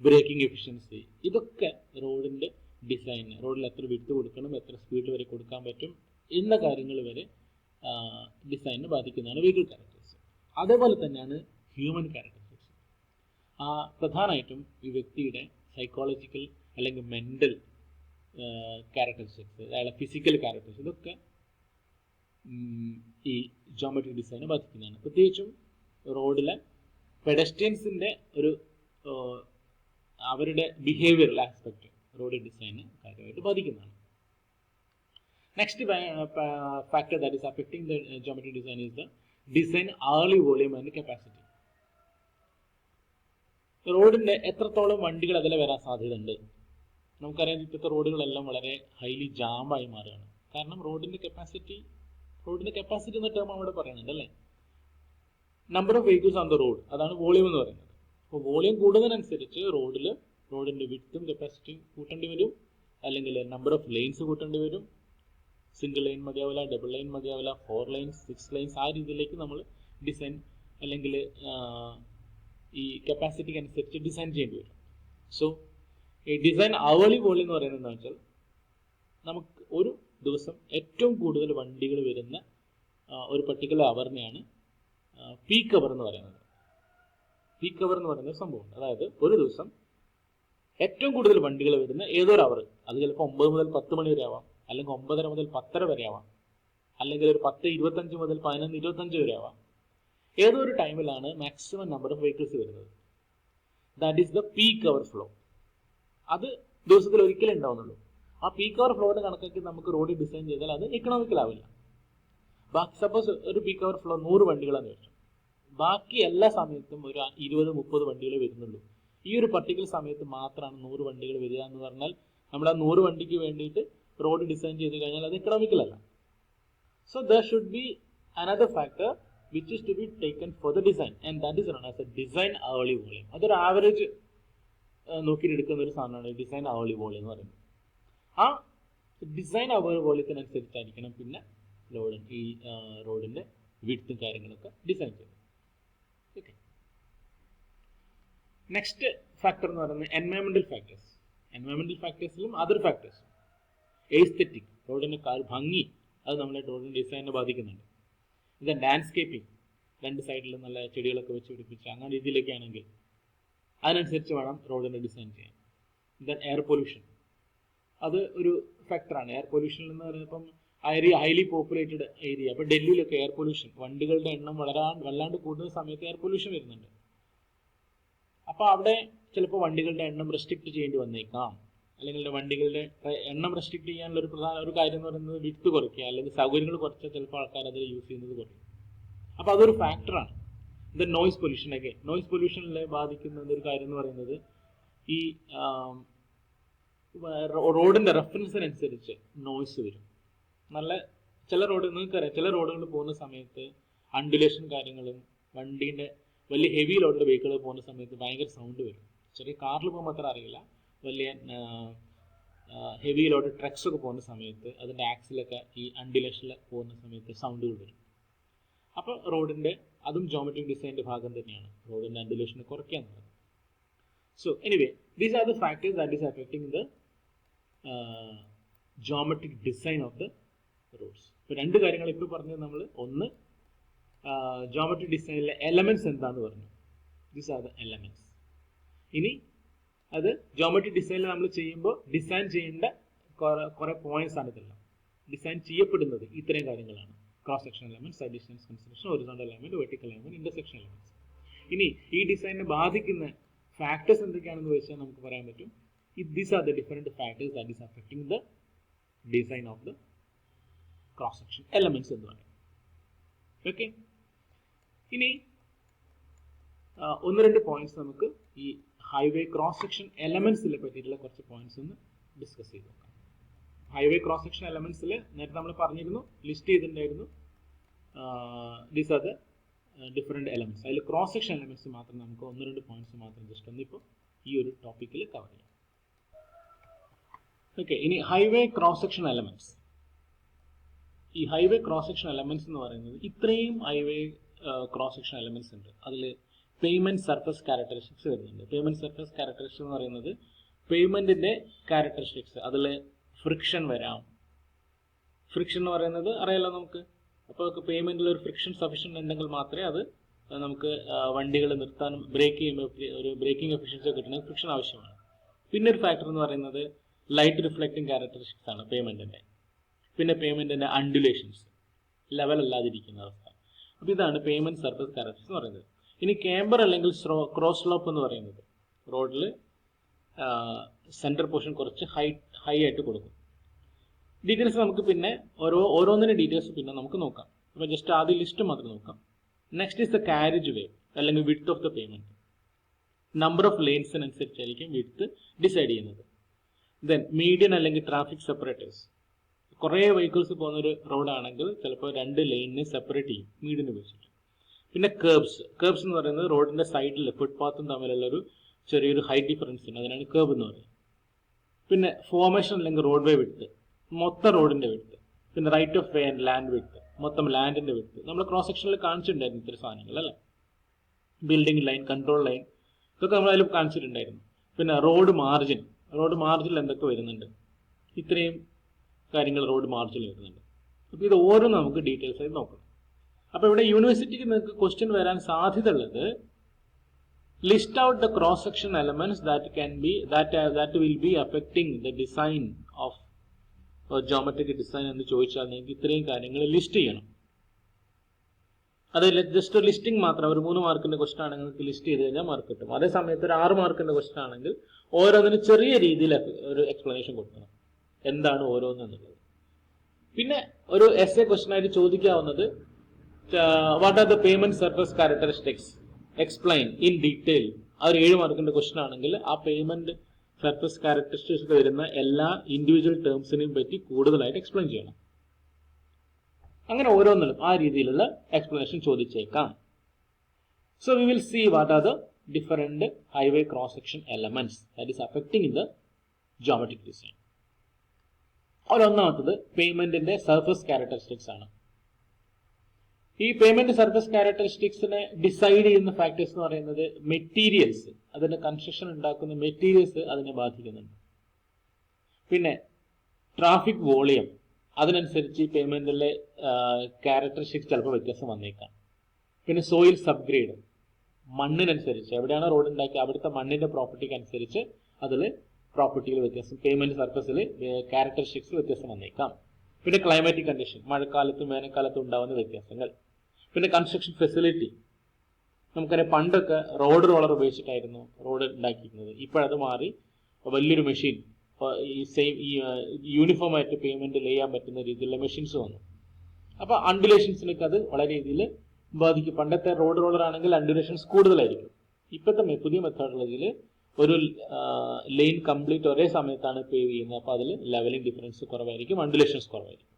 ബ്രേക്കിംഗ് എഫിഷ്യൻസി, ഇതൊക്കെ റോഡിൻ്റെ ഡിസൈന്, റോഡിൽ എത്ര വിഡ്ത്ത് കൊടുക്കണം, എത്ര സ്പീഡ് വരെ കൊടുക്കാൻ പറ്റും എന്ന കാര്യങ്ങൾ വരെ ഡിസൈനിനെ ബാധിക്കുന്നതാണ് വെഹിക്കിൾ ക്യാരക്ടറിസ്റ്റിക്സ്. അതേപോലെ തന്നെയാണ് ഹ്യൂമൻ ക്യാരക്ടറിസ്റ്റിക്സ്. പ്രധാനമായിട്ടും ഈ വ്യക്തിയുടെ സൈക്കോളജിക്കൽ അല്ലെങ്കിൽ മെൻ്റൽ ക്യാരക്ടറിസ്റ്റിക്സ്, അയാളെ ഫിസിക്കൽ ക്യാരക്ടറിസ്റ്റിക്സ്, ഇതൊക്കെ ഈ ജിയോമെട്രിക് ഡിസൈനെ ബാധിക്കുന്നതാണ്. പ്രത്യേകിച്ചും റോഡിലെ പെഡസ്ട്രിയൻസിൻ്റെ അവരുടെ ബിഹേവിയറൽ ആസ്പെക്ട് റോഡ് ഡിസൈനെ കാര്യമായിട്ട് ബാധിക്കുന്നതാണ്. Next factor that is affecting the geometric design is the design hourly volume and capacity. റോഡിൻ്റെ എത്രത്തോളം വണ്ടികൾ അതിൽ വരാൻ സാധ്യതയുണ്ട് നമുക്കറിയാം ഇപ്പോഴത്തെ റോഡുകളെല്ലാം വളരെ ഹൈലി ജാമായി മാറുകയാണ്. കാരണം റോഡിന്റെ കപ്പാസിറ്റി എന്ന ടേം അവിടെ പറയുന്നുണ്ട് അല്ലേ. Number of vehicles on the road, അതാണ് വോളിയം എന്ന് പറയുന്നത്. അപ്പോൾ വോളിയം കൂടുന്നതിനനുസരിച്ച് റോഡിന്റെ വിഡ്ത്തും കപ്പാസിറ്റിയും കൂട്ടേണ്ടി വരും, അല്ലെങ്കിൽ നമ്പർ ഓഫ് ലൈൻസ് കൂട്ടേണ്ടി വരും. സിംഗിൾ ലൈൻ മതിയാവില്ല, ഡബിൾ ലൈൻ മതിയാവില്ല, 4 ലൈൻസ് 6 ലൈൻസ്, ആ രീതിയിലേക്ക് നമ്മൾ ഡിസൈൻ അല്ലെങ്കിൽ ഈ കപ്പാസിറ്റിക്ക് അനുസരിച്ച് ഡിസൈൻ ചെയ്യേണ്ടി വരും. സോ ഈ ഡിസൈൻ അവർലി വോളിയം എന്ന് പറയുന്നത് എന്താ വെച്ചാൽ, നമുക്ക് ഒരു ദിവസം ഏറ്റവും കൂടുതൽ വണ്ടികൾ വരുന്ന ഒരു പർട്ടിക്കുലർ അവറിനെയാണ് പീക്ക് അവർ എന്ന് പറയുന്നത്. പീക്ക് അവർ എന്ന് പറയുന്ന ഒരു സംഭവമുണ്ട്. അതായത് ഒരു ദിവസം ഏറ്റവും കൂടുതൽ വണ്ടികൾ വരുന്ന ഏതൊരു അവർ, അത് ചിലപ്പോൾ 9 മുതൽ 10 മണി വരെ ആവാം, അല്ലെങ്കിൽ 9:30 മുതൽ 10:30 വരെ ആവാം, അല്ലെങ്കിൽ ഒരു 10:25 മുതൽ 11:25 വരെ ആവാം. ഏതോ ഒരു ടൈമിലാണ് മാക്സിമം നമ്പർ ഓഫ് വെഹിക്കിൾസ് വരുന്നത്. That is the peak hour flow. അത് ദിവസത്തിൽ ഒരിക്കലേ ഉണ്ടാവുന്നുള്ളൂ. ആ പീക്ക് അവർ ഫ്ലോയുടെ കണക്കാക്കി നമുക്ക് റോഡ് ഡിസൈൻ ചെയ്താൽ അത് എക്കണോമിക്കൽ ആവില്ല. സപ്പോസ് ഒരു പീക്ക് അവർ ഫ്ലോ 100 വണ്ടികളാന്ന് വെച്ചു, ബാക്കി എല്ലാ സമയത്തും ഒരു 20-30 വണ്ടികൾ വരുന്നുള്ളൂ. ഈ ഒരു പർട്ടിക്കുലർ സമയത്ത് മാത്രമാണ് 100 വണ്ടികൾ വരിക എന്ന് പറഞ്ഞാൽ, നമ്മൾ ആ 100 വണ്ടിക്ക് വേണ്ടിയിട്ട് റോഡ് ഡിസൈൻ ചെയ്ത് കഴിഞ്ഞാൽ അത് എക്കണോമിക്കൽ അല്ല. So there should B another factor which is to be taken for the design, and that is known as a design hourly volume. അതൊരു ആവറേജ് നോക്കിയിട്ട് എടുക്കുന്ന ഒരു സാധനമാണ് ഡിസൈൻ hourly volume എന്ന് പറയുന്നത്. ആ ഡിസൈൻ hourly വോളിയത്തിനനുസരിച്ചായിരിക്കണം പിന്നെ റോഡിന്റെ വിഡ്ത്തും കാര്യങ്ങളൊക്കെ ഡിസൈൻ ചെയ്യുന്നത്. ഓക്കെ, നെക്സ്റ്റ് ഫാക്ടർ എന്ന് പറയുന്നത് എൻവയോൺമെന്റൽ ഫാക്ടേഴ്സ്. എൻവയോൺമെന്റൽ ഫാക്ടേഴ്സിലും അതർ ഫാക്ടേഴ്സ്. എസ്തെറ്റിക്, റോഡിന്റെ ഭംഗി, അത് നമ്മളെ റോഡിന്റെ ഡിസൈനെ ബാധിക്കുന്നുണ്ട്. ഇത് ലാൻഡ്സ്കേപ്പിംഗ്, രണ്ട് സൈഡിലും നല്ല ചെടികളൊക്കെ വെച്ച് പിടിപ്പിച്ച് അങ്ങനെ രീതിയിലൊക്കെ ആണെങ്കിൽ അതിനനുസരിച്ച് വേണം റോഡിന്റെ ഡിസൈൻ ചെയ്യാൻ. ദെൻ എയർ പൊല്യൂഷൻ, അത് ഒരു ഫാക്ടറാണ്. എയർ പൊല്യൂഷൻ എന്ന് പറയുമ്പം ഹൈലി പോപ്പുലേറ്റഡ് ഏരിയ, അപ്പോൾ ഡൽഹിയിലൊക്കെ എയർ പൊല്യൂഷൻ, വണ്ടികളുടെ എണ്ണം വല്ലാണ്ട് കൂടുന്ന സമയത്ത് എയർ പൊല്യൂഷൻ വരുന്നുണ്ട്. അപ്പോൾ അവിടെ ചിലപ്പോൾ വണ്ടികളുടെ എണ്ണം റെസ്ട്രിക്റ്റ് ചെയ്യേണ്ടി വന്നേക്കാം, അല്ലെങ്കിൽ വണ്ടികളുടെ എണ്ണം റെസ്ട്രിക്ട് ചെയ്യാനുള്ള ഒരു പ്രധാന ഒരു കാര്യം എന്ന് പറയുന്നത് വിഡ്ത്ത് കുറയ്ക്കുക, അല്ലെങ്കിൽ സൗകര്യങ്ങൾ കുറച്ചാൽ ചിലപ്പോൾ ആൾക്കാർ അതിൽ യൂസ് ചെയ്യുന്നത് കുറയും. അപ്പോൾ അതൊരു ഫാക്ടറാണ്. ഇത് നോയ്സ് പൊല്യൂഷൻ. ഒക്കെ നോയ്സ് പൊല്യൂഷനിലെ ബാധിക്കുന്ന ഒരു കാര്യം എന്ന് പറയുന്നത് ഈ റോഡിന്റെ റെഫറൻസിനനുസരിച്ച് നോയ്സ് വരും. ചില റോഡ് നിങ്ങൾക്കറിയാം, ചില റോഡുകൾ പോകുന്ന സമയത്ത് അണ്ടുലേഷൻ കാര്യങ്ങളും വണ്ടീൻ്റെ വലിയ ഹെവി ലോഡുള്ള വെഹിക്കിൾ പോകുന്ന സമയത്ത് ഭയങ്കര സൗണ്ട് വരും. ചെറിയ കാറിൽ പോകുമ്പോൾ അത്ര അറിയില്ല, വലിയ ഹെവി ലോഡ് ട്രക്സ് ഒക്കെ പോകുന്ന സമയത്ത് അതിൻ്റെ ആക്സിലൊക്കെ ഈ അണ്ടിലേഷനിൽ പോകുന്ന സമയത്ത് സൗണ്ടുകൾ വരും. അപ്പോൾ റോഡിൻ്റെ അതും ജോമെട്രിക് ഡിസൈൻ്റെ ഭാഗം തന്നെയാണ്, റോഡിൻ്റെ അണ്ടിലേഷൻ കുറയ്ക്കുക എന്നുള്ളത്. So anyway, these are the factors that is affecting the geometric design of the roads. ഇപ്പോൾ രണ്ട് കാര്യങ്ങൾ ഇപ്പോൾ പറഞ്ഞത് നമ്മൾ, ഒന്ന് ജോമെട്രിക് ഡിസൈനിലെ എലമെന്റ്സ് എന്താന്ന് പറഞ്ഞു. These are the elements. ഇനി അത് ജോമെട്രിക് ഡിസൈനിൽ നമ്മൾ ചെയ്യുമ്പോൾ ഡിസൈൻ ചെയ്യേണ്ട കുറെ പോയിന്റ്സ് ആണ് ഇതെല്ലാം. ഡിസൈൻ ചെയ്യപ്പെടുന്നത് ഇത്രയും കാര്യങ്ങളാണ്: cross section element, sight distance consideration, horizontal element, vertical element, intersection elements. ഇനി ഈ ഡിസൈനിനെ ബാധിക്കുന്ന ഫാക്ടേഴ്സ് എന്തൊക്കെയാണെന്ന് വെച്ചാൽ നമുക്ക് പറയാൻ പറ്റും, these are the different factors that is affecting the design of the cross section elements എന്ന് പറയും. ഓക്കെ, ഇനി ഒന്ന് രണ്ട് പോയിന്റ്സ് നമുക്ക് ഈ ഹൈവേ ക്രോസ് സെക്ഷൻ എലമെന്റ്സിനെ പറ്റിയിട്ടുള്ള കുറച്ച് പോയിന്റ്സ് ഒന്ന് ഡിസ്കസ് ചെയ്ത് നോക്കാം. ഹൈവേ ക്രോസ് സെക്ഷൻ എലമെന്റ്സിൽ നേരത്തെ നമ്മൾ പറഞ്ഞിരുന്നു, ലിസ്റ്റ് ചെയ്തിട്ടുണ്ടായിരുന്നു, these are the different elements. അതിൽ ക്രോസ് സെക്ഷൻ എലമെന്റ്സ് മാത്രം നമുക്ക് ഒന്ന് രണ്ട് പോയിന്റ്സ് മാത്രം ജസ്റ്റ് ഒന്ന് ഇപ്പോൾ ഈ ഒരു ടോപ്പിക്കിൽ കവർ ചെയ്യാം. ഓക്കെ, ഇനി ഹൈവേ ക്രോസ് സെക്ഷൻ എലമെന്റ്സ്. ഈ ഹൈവേ ക്രോസ് സെക്ഷൻ എലമെന്റ്സ് എന്ന് പറയുന്നത് ഇത്രയും ഹൈവേ ക്രോസ് സെക്ഷൻ എലമെന്റ്സ് ഉണ്ട്. അതിൽ പേയ്മെന്റ് സർഫസ് ക്യാരക്ടറിസ്റ്റിക്സ് വരുന്നുണ്ട്. പേയ്മെന്റ് സർഫസ് ക്യാരക്ടറിസ്റ്റിക്സ് എന്ന് പറയുന്നത് പേയ്മെന്റിന്റെ ക്യാരക്ടറിസ്റ്റിക്സ്. അതിൽ ഫ്രിക്ഷൻ വരാം. ഫ്രിക്ഷൻ എന്ന് പറയുന്നത് അറിയാലോ നമുക്ക്. അപ്പോൾ പേയ്മെന്റിൽ ഒരു ഫ്രിക്ഷൻ സഫീഷ്യന്റ് ഉണ്ടെങ്കിൽ മാത്രമേ അത് നമുക്ക് വണ്ടികൾ നിർത്താനും ബ്രേക്ക് ചെയ്യുമ്പോൾ ഒരു ബ്രേക്കിംഗ് എഫിഷ്യൻസി കിട്ടണമെങ്കിൽ ഫ്രിക്ഷൻ ആവശ്യമാണ്. പിന്നെ ഒരു ഫാക്ടർ എന്ന് പറയുന്നത് ലൈറ്റ് റിഫ്ലക്റ്റിംഗ് ക്യാരക്ടറിസ്റ്റിക്സ് ആണ് പേയ്മെന്റിന്റെ. പിന്നെ പേയ്മെന്റിന്റെ അണ്ടുലേഷൻസ്, ലെവൽ അല്ലാതിരിക്കുന്ന അവസ്ഥ. അപ്പോൾ ഇതാണ് പേയ്മെന്റ് സർഫസ് ക്യാരക്ടറിസ്റ്റിക്സ് എന്ന് പറയുന്നത്. ഇനി ക്യാമ്പർ അല്ലെങ്കിൽ ക്രോസ് സ്ലോപ്പ് എന്ന് പറയുന്നത് റോഡിൽ സെൻറ്റർ പോർഷൻ കുറച്ച് ഹൈ ആയിട്ട് കൊടുക്കും. ഡീറ്റെയിൽസ് നമുക്ക് പിന്നെ ഓരോന്നിൻ്റെ ഡീറ്റെയിൽസ് പിന്നെ നമുക്ക് നോക്കാം. അപ്പോൾ ജസ്റ്റ് ആദ്യം ലിസ്റ്റ് മാത്രം നോക്കാം. Next is the carriage way അല്ലെങ്കിൽ width of the pavement. Number of ലെയിൻസിനനുസരിച്ചായിരിക്കും വിഡ്ത്ത് ഡിസൈഡ് ചെയ്യുന്നത്. ദെൻ മീഡിയൻ അല്ലെങ്കിൽ ട്രാഫിക് സെപ്പറേറ്റേഴ്സ്. കുറേ വെഹിക്കിൾസ് പോകുന്നൊരു റോഡാണെങ്കിൽ ചിലപ്പോൾ 2 ലൈനിനെ സെപ്പറേറ്റ് ചെയ്യും മീഡിയൻ ഉപയോഗിച്ചിട്ട്. പിന്നെ കേർബ്സ് എന്ന് പറയുന്നത് റോഡിൻ്റെ സൈഡിൽ ഫുട്പാത്തും തമ്മിലുള്ളൊരു ചെറിയൊരു ഹൈറ്റ് ഡിഫറൻസ് ഉണ്ട്, അതിനാണ് കേർബ് എന്ന് പറയുന്നത്. പിന്നെ ഫോർമേഷൻ അല്ലെങ്കിൽ റോഡ് വേ വിഡ്ത്ത്, മൊത്തം റോഡിൻ്റെ വിഡ്ത്ത്. പിന്നെ right of way and land width, മൊത്തം ലാൻഡിൻ്റെ വിഡ്ത്ത്. നമ്മൾ ക്രോസ് സെക്ഷനിൽ കാണിച്ചിട്ടുണ്ടായിരുന്നു ഇത്തരം സാധനങ്ങൾ അല്ലേ. ബിൽഡിംഗ് ലൈൻ, കൺട്രോൾ ലൈൻ, ഇതൊക്കെ നമ്മൾ അതിൽ കാണിച്ചിട്ടുണ്ടായിരുന്നു. പിന്നെ റോഡ് മാർജിനിൽ എന്തൊക്കെ വരുന്നുണ്ട്, ഇത്രയും കാര്യങ്ങൾ റോഡ് മാർജിനിൽ വരുന്നുണ്ട്. അപ്പോൾ ഇത് ഓരോ നമുക്ക് ഡീറ്റെയിൽസ് ആയി നോക്കണം. അപ്പോൾ ഇവിടെ യൂണിവേഴ്സിറ്റിക്ക് നിങ്ങൾക്ക് ക്വസ്റ്റ്യൻ വരാൻ സാധ്യത ഉള്ളത് list out the cross section elements that will be affecting the design of geometric design എന്ന് ചോദിച്ചാൽ നിങ്ങൾക്ക് ഇത്രയും കാര്യങ്ങൾ ലിസ്റ്റ് ചെയ്യണം. അത് ജസ്റ്റ് ഒരു ലിസ്റ്റിംഗ് മാത്രം. ഒരു 3 മാർക്കിന്റെ ക്വസ്റ്റൻ ആണെങ്കിൽ നിങ്ങൾക്ക് ലിസ്റ്റ് ചെയ്ത് കഴിഞ്ഞാൽ മാർക്ക് കിട്ടും. അതേ സമയത്ത് ഒരു 6 മാർക്കിന്റെ ക്വസ്റ്റൻ ആണെങ്കിൽ ഓരോന്നിനും ചെറിയ രീതിയിൽ ഒരു എക്സ്പ്ലനേഷൻ കൊടുക്കണം, എന്താണ് ഓരോന്നെന്നുള്ളത്. പിന്നെ ഒരു എസ്എ ക്വസ്റ്റൻ ആയിട്ട് ചോദിക്കാവുന്നത് what are the pavement surface characteristics explain in detail. ആ ഒരു 7 മാർക്കിന്റെ ക്വസ്റ്റൻ ആണെങ്കിൽ ആ പേയ്മെന്റ് സർഫസ് ക്യാരക്ടറിസ്റ്റിക്സ് വരുന്ന എല്ലാ ഇൻഡിവിജ്വൽ ടേംസിനെയും പറ്റി കൂടുതലായിട്ട് എക്സ്പ്ലെയിൻ ചെയ്യണം. അങ്ങനെ ഓരോന്നിലും ആ രീതിയിലുള്ള എക്സ്പ്ലനേഷൻ ചോദിച്ചേക്കാം. So we will see what are the different highway cross section elements that is affecting in the geometric design. ഒന്നാമത്തത് പേയ്മെന്റിന്റെ സർഫസ് ക്യാരക്ടറിസ്റ്റിക്സ് ആണ്. ഈ പേയ്മെന്റ് സർഫസ് ക്യാരക്ടറിസ്റ്റിക്സിനെ ഡിസൈഡ് ചെയ്യുന്ന ഫാക്ടേഴ്സ് എന്ന് പറയുന്നത് മെറ്റീരിയൽസ്, അതിന്റെ കൺസ്ട്രക്ഷൻ ഉണ്ടാക്കുന്ന മെറ്റീരിയൽസ് അതിനെ ബാധിക്കുന്നുണ്ട്. പിന്നെ ട്രാഫിക് വോളിയം, അതിനനുസരിച്ച് ഈ പേയ്മെന്റിലെ ക്യാരക്ടറിസ്റ്റിക്സ് ചിലപ്പോൾ വ്യത്യാസം വന്നേക്കാം. പിന്നെ സോയിൽ സബ്ഗ്രേഡ്, മണ്ണിനനുസരിച്ച് എവിടെയാണ് റോഡ് ഉണ്ടാക്കി അവിടുത്തെ മണ്ണിന്റെ പ്രോപ്പർട്ടിക്ക് അനുസരിച്ച് അതിൽ പ്രോപ്പർട്ടിയിൽ വ്യത്യാസം, പേയ്മെന്റ് സർഫസിൽ ക്യാരക്ടറിസ്റ്റിക്സ് വ്യത്യാസം വന്നേക്കാം. പിന്നെ ക്ലൈമാറ്റിക് കണ്ടീഷൻ, മഴക്കാലത്തും വേനൽക്കാലത്തും ഉണ്ടാകുന്ന വ്യത്യാസങ്ങൾ. പിന്നെ കൺസ്ട്രക്ഷൻ ഫെസിലിറ്റി, നമുക്കറിയാം പണ്ടൊക്കെ റോഡ് റോളർ ഉപയോഗിച്ചിട്ടായിരുന്നു റോഡ് ഉണ്ടാക്കിയിരുന്നത്. ഇപ്പോഴത് മാറി വലിയൊരു മെഷീൻ ഈ യൂണിഫോം ആയിട്ട് പേയ്മെന്റ് ചെയ്യാൻ പറ്റുന്ന രീതിയിലുള്ള മെഷീൻസ് വന്നു. അപ്പോൾ അണ്ടുലേഷൻസിനൊക്കെ അത് വളരെ രീതിയിൽ ബാധിക്കും. പണ്ടത്തെ റോഡ് റോളർ ആണെങ്കിൽ അണ്ടുലേഷൻസ് കൂടുതലായിരിക്കും. ഇപ്പോഴത്തെ പുതിയ മെത്തോഡോളജിയിൽ ഒരു ലൈൻ കംപ്ലീറ്റ് ഒരേ സമയത്താണ് പേവ് ചെയ്യുന്നത്. അപ്പോൾ അതിൽ ലെവലിംഗ് ഡിഫറൻസ് കുറവായിരിക്കും, അണ്ടുലേഷൻസ് കുറവായിരിക്കും.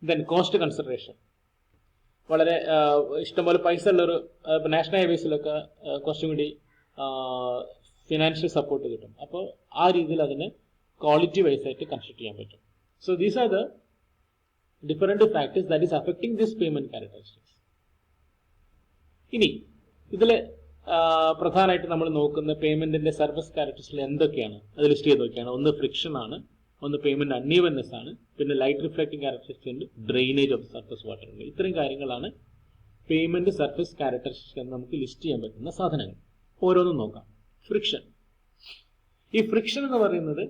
ദെൻ കോസ്റ്റ് കൺസിഡറേഷൻ, വളരെ ഇഷ്ടംപോലെ പൈസ ഉള്ളൊരു നാഷണൽ ഹൈവേസിലൊക്കെ കുറച്ചും കൂടി ഫിനാൻഷ്യൽ സപ്പോർട്ട് കിട്ടും. അപ്പോൾ ആ രീതിയിൽ അതിന് ക്വാളിറ്റി വൈസ് ആയിട്ട് കൺസ്ട്രക്ട് ചെയ്യാൻ പറ്റും. So these are the different factors that is affecting this payment characteristics. ഇനി ഇതിൽ പ്രധാനമായിട്ട് നമ്മൾ നോക്കുന്ന പേയ്മെന്റിന്റെ സർഫസ് ക്യാരക്ടറിസ്റ്റിക്സ് എന്തൊക്കെയാണ് അത് ലിസ്റ്റ് ചെയ്ത് നോക്കിയാണ്. ഒന്ന് ഫ്രിക്ഷൻ ആണ്, ഒന്ന് പേയ്മെന്റ് അൺഈവൻനെസ് ആണ്, പിന്നെ ലൈറ്റ് റിഫ്ലക്റ്റിംഗ് ക്യാരക്ടറിസ്റ്റിക്സ് ഉണ്ട്, ഡ്രെയിനേജ് ഓഫ് സർഫസ് വാട്ടർ ഉണ്ട്. ഇത്രയും കാര്യങ്ങളാണ് പേയ്മെന്റ് സർഫസ് ക്യാരക്ടറിസ്റ്റിക്സ് എന്ന് നമുക്ക് ലിസ്റ്റ് ചെയ്യാൻ പറ്റുന്ന സാധനങ്ങൾ. ഓരോന്നും നോക്കാം. ഫ്രിക്ഷൻ, ഈ ഫ്രിക്ഷൻ എന്ന് പറയുന്നത്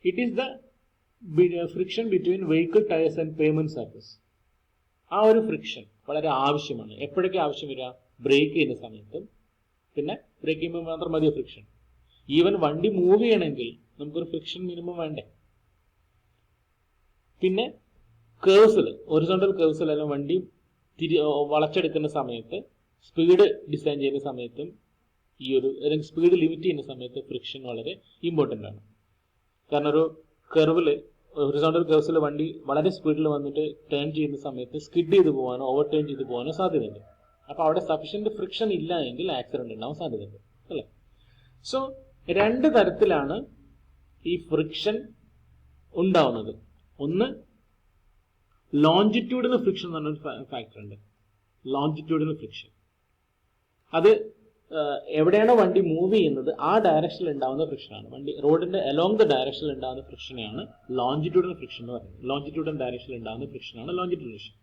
it is the friction between vehicle tyres and payment surface. ആ ഒരു ഫ്രിക്ഷൻ വളരെ ആവശ്യമാണ്. എപ്പോഴൊക്കെ ആവശ്യം വരിക? ബ്രേക്ക് ചെയ്യുന്ന സമയത്തും, പിന്നെ ബ്രേക്ക് ചെയ്യുമ്പോൾ മാത്രം മതിയോ ഫ്രിക്ഷൻ? ഈവൻ വണ്ടി മൂവ് ചെയ്യണമെങ്കിൽ നമുക്കൊരു ഫ്രിക്ഷൻ മിനിമം വേണ്ടേ? പിന്നെ കേഴ്സിൽ, ഒറിസോണ്ടൽ കേഴ്സിലെല്ലാം വണ്ടി വളച്ചെടുക്കുന്ന സമയത്ത്, സ്പീഡ് ഡിസൈൻ ചെയ്യുന്ന സമയത്തും, ഈ ഒരു സ്പീഡ് ലിമിറ്റ് ചെയ്യുന്ന സമയത്ത് ഫ്രിക്ഷൻ വളരെ ഇമ്പോർട്ടൻ്റ് ആണ്. കാരണം ഒരു കർവിൽ, ഹൊറിസോണ്ടൽ കർവ്സിൽ വണ്ടി വളരെ സ്പീഡിൽ വന്നിട്ട് ടേൺ ചെയ്യുന്ന സമയത്ത് സ്കിഡ് ചെയ്ത് പോകാനോ ഓവർ ടേൺ ചെയ്ത് പോകാനോ സാധ്യതയുണ്ട്. അപ്പോൾ അവിടെ സഫീഷ്യന്റ് ഫ്രിക്ഷൻ ഇല്ല എങ്കിൽ ആക്സിഡന്റ് ഉണ്ടാവാൻ സാധ്യതയുണ്ട് അല്ലേ. സോ 2 തരത്തിലാണ് ഈ ഫ്രിക്ഷൻ ഉണ്ടാവുന്നത്. ഒന്ന് ലോഞ്ചിറ്റ്യൂഡിനൽ ഫ്രിക്ഷൻ എന്ന് പറഞ്ഞൊരു ഫാക്ടർ ഉണ്ട്. ലോഞ്ചിറ്റ്യൂഡിനൽ ഫ്രിക്ഷൻ, അത് എവിടെയാണോ വണ്ടി മൂവ് ചെയ്യുന്നത് ആ ഡയറക്ഷനിൽ ഉണ്ടാകുന്ന ഫ്രിക്ഷനാണ്. വണ്ടി റോഡിന്റെ അലോങ് ദ ഡയറക്ഷനിൽ ഉണ്ടാകുന്ന ഫ്രിക്ഷനെയാണ് ലോഞ്ചിറ്റ്യൂഡിനൽ ഫ്രിക്ഷൻ എന്ന് പറയുന്നത്. ലോഞ്ചിറ്റ്യൂഡൽ ഡയറക്ഷനിൽ ഉണ്ടാകുന്ന ഫ്രിക്ഷനാണ് ലോഞ്ചിറ്റ്യൂഡൽ ഫ്രിക്ഷൻ.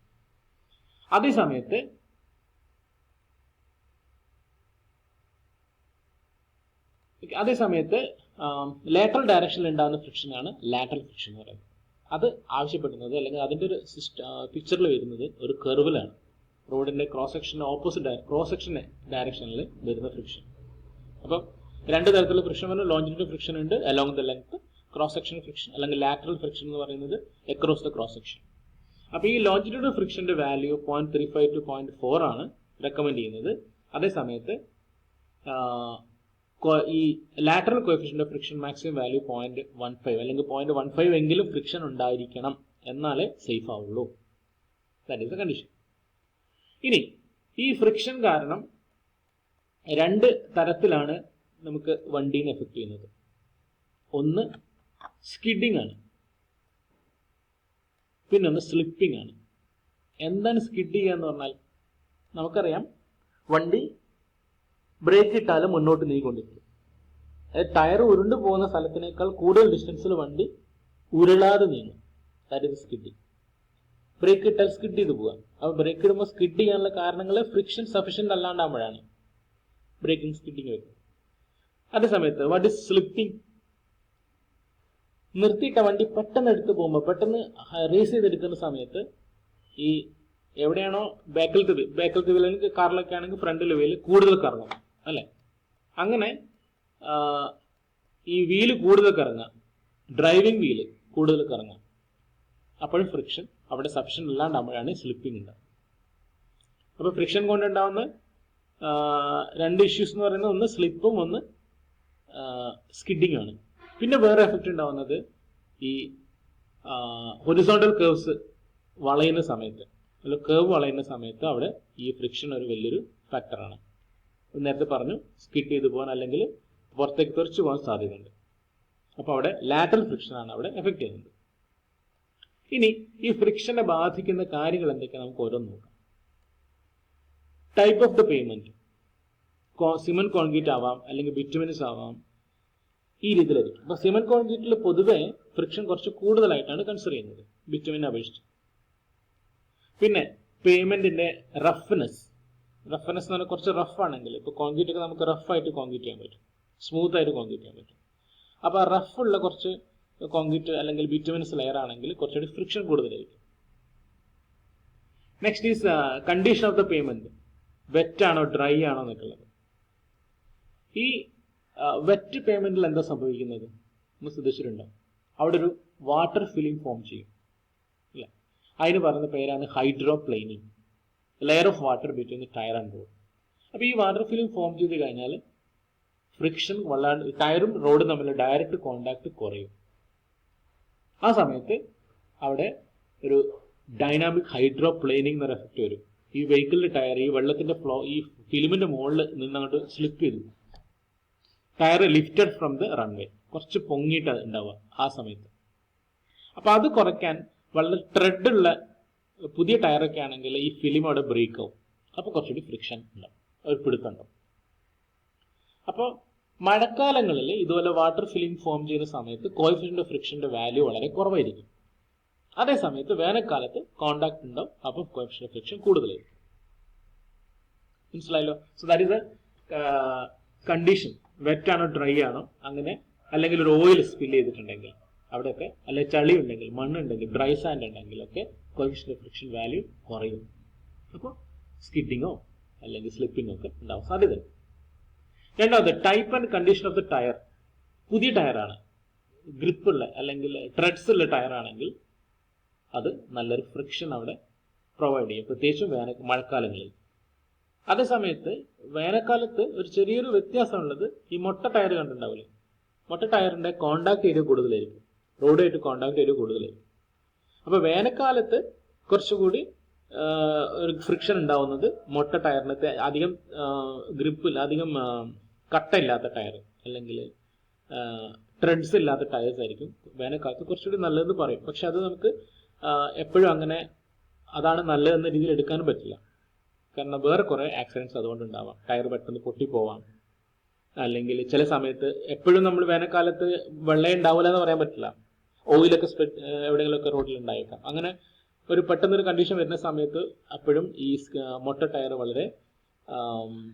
അതേസമയത്ത് ലാറ്ററൽ ഡയറക്ഷനിൽ ഉണ്ടാകുന്ന ഫ്രിക്ഷനാണ് ലാറ്ററൽ ഫ്രിക്ഷൻ എന്ന് പറയുന്നത്. അത് ആവശ്യപ്പെടുന്നത് അല്ലെങ്കിൽ അതിന്റെ ഒരു പിക്ചറിൽ വരുന്നത് ഒരു കർവിലാണ്. റോഡിന്റെ ക്രോസ് സെക്ഷന് ഓപ്പോസിറ്റ് ക്രോസ് സെക്ഷൻ ഡയറക്ഷനിൽ വരുന്ന ഫ്രിക്ഷൻ. അപ്പം 2 തരത്തിലുള്ള ഫ്രിക്ഷൻ വരുന്നത്. ലോഞ്ചിറ്റ്യൂഡൽ ഫ്രിക്ഷൻ ഉണ്ട് along the length, cross section friction അല്ലെങ്കിൽ ലാറ്ററൽ ഫ്രിക്ഷൻ എന്ന് പറയുന്നത് അക്രോസ് ദ ക്രോസ് സെക്ഷൻ. അപ്പോൾ ഈ ലോഞ്ചിറ്റ്യൂഡൽ ഫ്രിക്ഷന്റെ വാല്യൂ 0.35 to 0.4 ആണ് റെക്കമെൻഡ് ചെയ്യുന്നത്. അതേസമയത്ത് ഈ lateral coefficient of friction maximum value 0.15 അല്ലെങ്കിൽ 0.15 എങ്കിലും ഫ്രിക്ഷൻ ഉണ്ടായിരിക്കണം, എന്നാലേ സേഫ് ആവുള്ളൂ. That is the condition. ഇനി ഈ ഫ്രിക്ഷൻ കാരണം രണ്ട് തരത്തിലാണ് നമുക്ക് വണ്ടീനെ എഫക്ട് ചെയ്യുന്നത്. ഒന്ന് സ്കിഡിങ് ആണ്, പിന്നെ ഒന്ന് സ്ലിപ്പിംഗ് ആണ്. എന്താണ് സ്കിഡ് ചെയ്യുക എന്ന് പറഞ്ഞാൽ, നമുക്കറിയാം വണ്ടി ബ്രേക്ക് ഇട്ടാലും മുന്നോട്ട് നീങ്ങിക്കൊണ്ടിരിക്കും. അതായത് ടയർ ഉരുണ്ടു പോകുന്ന സ്ഥലത്തിനേക്കാൾ കൂടുതൽ ഡിസ്റ്റൻസിൽ വണ്ടി ഉരുളാതെ നീങ്ങും. That is skidding. ബ്രേക്ക് ഇട്ടാൽ സ്കിഡ് ചെയ്ത് പോകാം. അപ്പോൾ ബ്രേക്ക് ഇടുമ്പോൾ സ്കിഡ് ചെയ്യാനുള്ള കാരണങ്ങൾ ഫ്രിക്ഷൻ സഫീഷ്യന്റ് അല്ലാണ്ടാകുമ്പോഴാണ് ബ്രേക്കിംഗ് സ്കിഡിങ് വരുന്നത്. അതേ സമയത്ത് വാട്ട് ഈസ് സ്ലിപ്പിംഗ്? നിർത്തിയിട്ട വണ്ടി പെട്ടെന്ന് എടുത്ത് പോകുമ്പോൾ, പെട്ടെന്ന് റേസ് ചെയ്തെടുക്കുന്ന സമയത്ത് ഈ എവിടെയാണോ ബാക്കിലത്തെ വീൽ, കാറിലൊക്കെ ആണെങ്കിൽ ഫ്രണ്ടിൽ വീല് കൂടുതൽ കറങ്ങും അല്ലെ. അങ്ങനെ ഈ വീല് കൂടുതൽ കറങ്ങുക, ഡ്രൈവിംഗ് വീല് കൂടുതൽ കറങ്ങുക, അപ്പോഴും ഫ്രിക്ഷൻ അവിടെ സഫീഷ്യന്റ് അല്ലാണ്ടാകുമ്പോഴാണ് സ്ലിപ്പിംഗ് ഉണ്ടാകുന്നത്. അപ്പോൾ ഫ്രിക്ഷൻ കൊണ്ടുണ്ടാവുന്ന രണ്ട് ഇഷ്യൂസ് എന്ന് പറയുന്നത് ഒന്ന് സ്ലിപ്പും ഒന്ന് സ്കിഡിങ് ആണ്. പിന്നെ വേറെ എഫക്റ്റ് ഉണ്ടാവുന്നത് ഈ ഹൊറിസോണ്ടൽ കേർവ്സ് വളയുന്ന സമയത്ത്, അല്ല കേർവ് വളയുന്ന സമയത്ത് അവിടെ ഈ ഫ്രിക്ഷൻ ഒരു വലിയൊരു ഫാക്ടറാണ്. നേരത്തെ പറഞ്ഞു സ്കിഡ് ചെയ്ത് പോകാൻ അല്ലെങ്കിൽ പുറത്തേക്ക് തെറിച്ചു പോകാൻ സാധ്യതയുണ്ട്. അപ്പോൾ അവിടെ ലാറ്ററൽ ഫ്രിക്ഷൻ ആണ് അവിടെ എഫക്ട് ചെയ്യുന്നത്. ഇനി ഈ ഫ്രിക്ഷനെ ബാധിക്കുന്ന കാര്യങ്ങൾ എന്തൊക്കെയാണ് നമുക്ക് ഓരോന്ന് നോക്കാം. Type of the payment, cement concrete ആവാം അല്ലെങ്കിൽ ബിറ്റുമിനസ് ആവാം, ഈ രീതിയിലായിരിക്കും. അപ്പൊ സിമന്റ് കോൺക്രീറ്റിൽ പൊതുവെ ഫ്രിക്ഷൻ കുറച്ച് കൂടുതലായിട്ടാണ് കൺസിഡർ ചെയ്യുന്നത് ബിറ്റുമിനെ അപേക്ഷിച്ച്. പിന്നെ പേയ്മെന്റിന്റെ റഫ്നെസ് എന്ന് പറഞ്ഞാൽ കുറച്ച് റഫ് ആണെങ്കിൽ, ഇപ്പൊ കോൺക്രീറ്റ് ഒക്കെ നമുക്ക് റഫായിട്ട് കോൺക്രീറ്റ് ചെയ്യാൻ പറ്റും, സ്മൂത്ത് ആയിട്ട് കോൺക്രീറ്റ് ചെയ്യാൻ പറ്റും. അപ്പൊ ആ റഫുള്ള കുറച്ച് കോൺക്രീറ്റ് അല്ലെങ്കിൽ ബിറ്റുമിനസ് ലെയർ ആണെങ്കിൽ കുറച്ചുകൂടി ഫ്രിക്ഷൻ കൂടുതലായിരിക്കും. Next is condition of the pavement, wet ആണോ ഡ്രൈ ആണോ എന്നൊക്കെയുള്ളത്. ഈ വെറ്റ് പേയ്മെന്റിൽ എന്താ സംഭവിക്കുന്നത് നമ്മൾ ശ്രദ്ധിച്ചിട്ടുണ്ടോ? അവിടെ ഒരു വാട്ടർ ഫിലിം ഫോം ചെയ്യും അല്ലെ. അതിന് പറയുന്ന പേരാണ് hydroplaning, layer of water between the tyre and road. അപ്പൊ ഈ വാട്ടർ ഫിലിം ഫോം ചെയ്ത് കഴിഞ്ഞാൽ ഫ്രിക്ഷൻ വല്ലാണ്ട് ടയറും റോഡും തമ്മിലുള്ള ഡയറക്റ്റ് കോണ്ടാക്ട് കുറയും. ആ സമയത്ത് അവിടെ ഒരു ഡൈനാമിക് ഹൈഡ്രോപ്ലെയിനിങ് എന്നൊരു എഫക്റ്റ് വരും. ഈ വെഹിക്കിളിന്റെ ടയർ ഈ വെള്ളത്തിന്റെ ഫ്ലോ ഈ ഫിലിമിന്റെ മുകളിൽ നിന്നങ്ങോട്ട് സ്ലിപ്പ് ചെയ്തു, tyre lifted from the runway, കുറച്ച് പൊങ്ങിയിട്ട് ഉണ്ടാവുക ആ സമയത്ത്. അപ്പൊ അത് കുറയ്ക്കാൻ വളരെ ത്രെഡുള്ള പുതിയ ടയറൊക്കെ ആണെങ്കിൽ ഈ ഫിലിം അവിടെ ബ്രേക്ക് ആവും. അപ്പൊ കുറച്ചുകൂടി ഫ്രിക്ഷൻ ഉണ്ടാവും, ഒരു പിടുത്തുണ്ടാവും. അപ്പോൾ മഴക്കാലങ്ങളിൽ ഇതുപോലെ വാട്ടർ ഫിലിം ഫോം ചെയ്യുന്ന സമയത്ത് കോഎഫിഷ്യന്റ് ഓഫ് ഫ്രിക്ഷന്റെ വാല്യൂ വളരെ കുറവായിരിക്കും. അതേ സമയത്ത് വേനൽക്കാലത്ത് കോണ്ടാക്ട് ഉണ്ടാവും, അപ്പോൾ കോഎഫിഷ്യന്റ് ഓഫ് ഫ്രിക്ഷൻ കൂടുതലായിരിക്കും. മനസ്സിലായല്ലോ? So that is a condition. Wet ആണോ ഡ്രൈ ആണോ അങ്ങനെ, അല്ലെങ്കിൽ ഒരു ഓയിൽ സ്പിൽ ചെയ്തിട്ടുണ്ടെങ്കിൽ അവിടെയൊക്കെ, അല്ലെങ്കിൽ ചളി ഉണ്ടെങ്കിൽ, മണ്ണുണ്ടെങ്കിൽ, ഡ്രൈ സാൻഡ് ഉണ്ടെങ്കിൽ ഒക്കെ കോഎഫിഷ്യന്റ് ഓഫ് ഫ്രിക്ഷൻ വാല്യൂ കുറയും. അപ്പോൾ സ്കിഡിങ്ങോ അല്ലെങ്കിൽ സ്ലിപ്പിങ്ങോ ഒക്കെ ഉണ്ടാവാൻ സാധ്യതയുണ്ട്. രണ്ടാമത് type and condition of the tyre. പുതിയ ടയറാണ്, ഗ്രിപ്പുള്ള അല്ലെങ്കിൽ ട്രെഡ്സ് ഉള്ള ടയറാണെങ്കിൽ അത് നല്ലൊരു ഫ്രിക്ഷൻ അവിടെ പ്രൊവൈഡ് ചെയ്യും, പ്രത്യേകിച്ചും മഴക്കാലങ്ങളിൽ. അതേസമയത്ത് വേനൽക്കാലത്ത് ഒരു ചെറിയൊരു വ്യത്യാസമുള്ളത്, ഈ മൊട്ട ടയർ കണ്ടിട്ടുണ്ടാവില്ലേ, മൊട്ട ടയറിന്റെ കോണ്ടാക്ട് ഏരിയ കൂടുതലായിരിക്കും, റോഡുമായിട്ട് കോണ്ടാക്ട് ഏരിയ കൂടുതലായിരിക്കും. അപ്പൊ വേനൽക്കാലത്ത് കുറച്ചുകൂടി ഒരു ഫ്രിക്ഷൻ ഉണ്ടാവുന്നത് മൊട്ട ടയറിനത്തെ അധികം ഗ്രിപ്പിൽ അധികം കട്ടയില്ലാത്ത ടയർ അല്ലെങ്കിൽ ട്രെഡ്സ് ഇല്ലാത്ത ടയേഴ്സ് ആയിരിക്കും വേനൽക്കാലത്ത് കുറച്ചുകൂടി നല്ലതെന്ന് പറയും. പക്ഷെ അത് നമുക്ക് എപ്പോഴും അങ്ങനെ അതാണ് നല്ലതെന്ന രീതിയിൽ എടുക്കാനും പറ്റില്ല. കാരണം വേറെ കുറെ ആക്സിഡൻറ്റ്സ് അതുകൊണ്ട് ഉണ്ടാവാം. ടയർ പെട്ടെന്ന് പൊട്ടിപ്പോവാം, അല്ലെങ്കിൽ ചില സമയത്ത് എപ്പോഴും നമ്മൾ വേനൽക്കാലത്ത് വെള്ളം ഉണ്ടാവില്ല എന്ന് പറയാൻ പറ്റില്ല, ഓയിലൊക്കെ സ്പ്രെഡ് എവിടെയെങ്കിലുമൊക്കെ റോഡിൽ ഉണ്ടായേക്കാം. അങ്ങനെ ഒരു പെട്ടെന്നൊരു കണ്ടീഷൻ വരുന്ന സമയത്ത് അപ്പോഴും ഈ മൊട്ട ടയർ വളരെ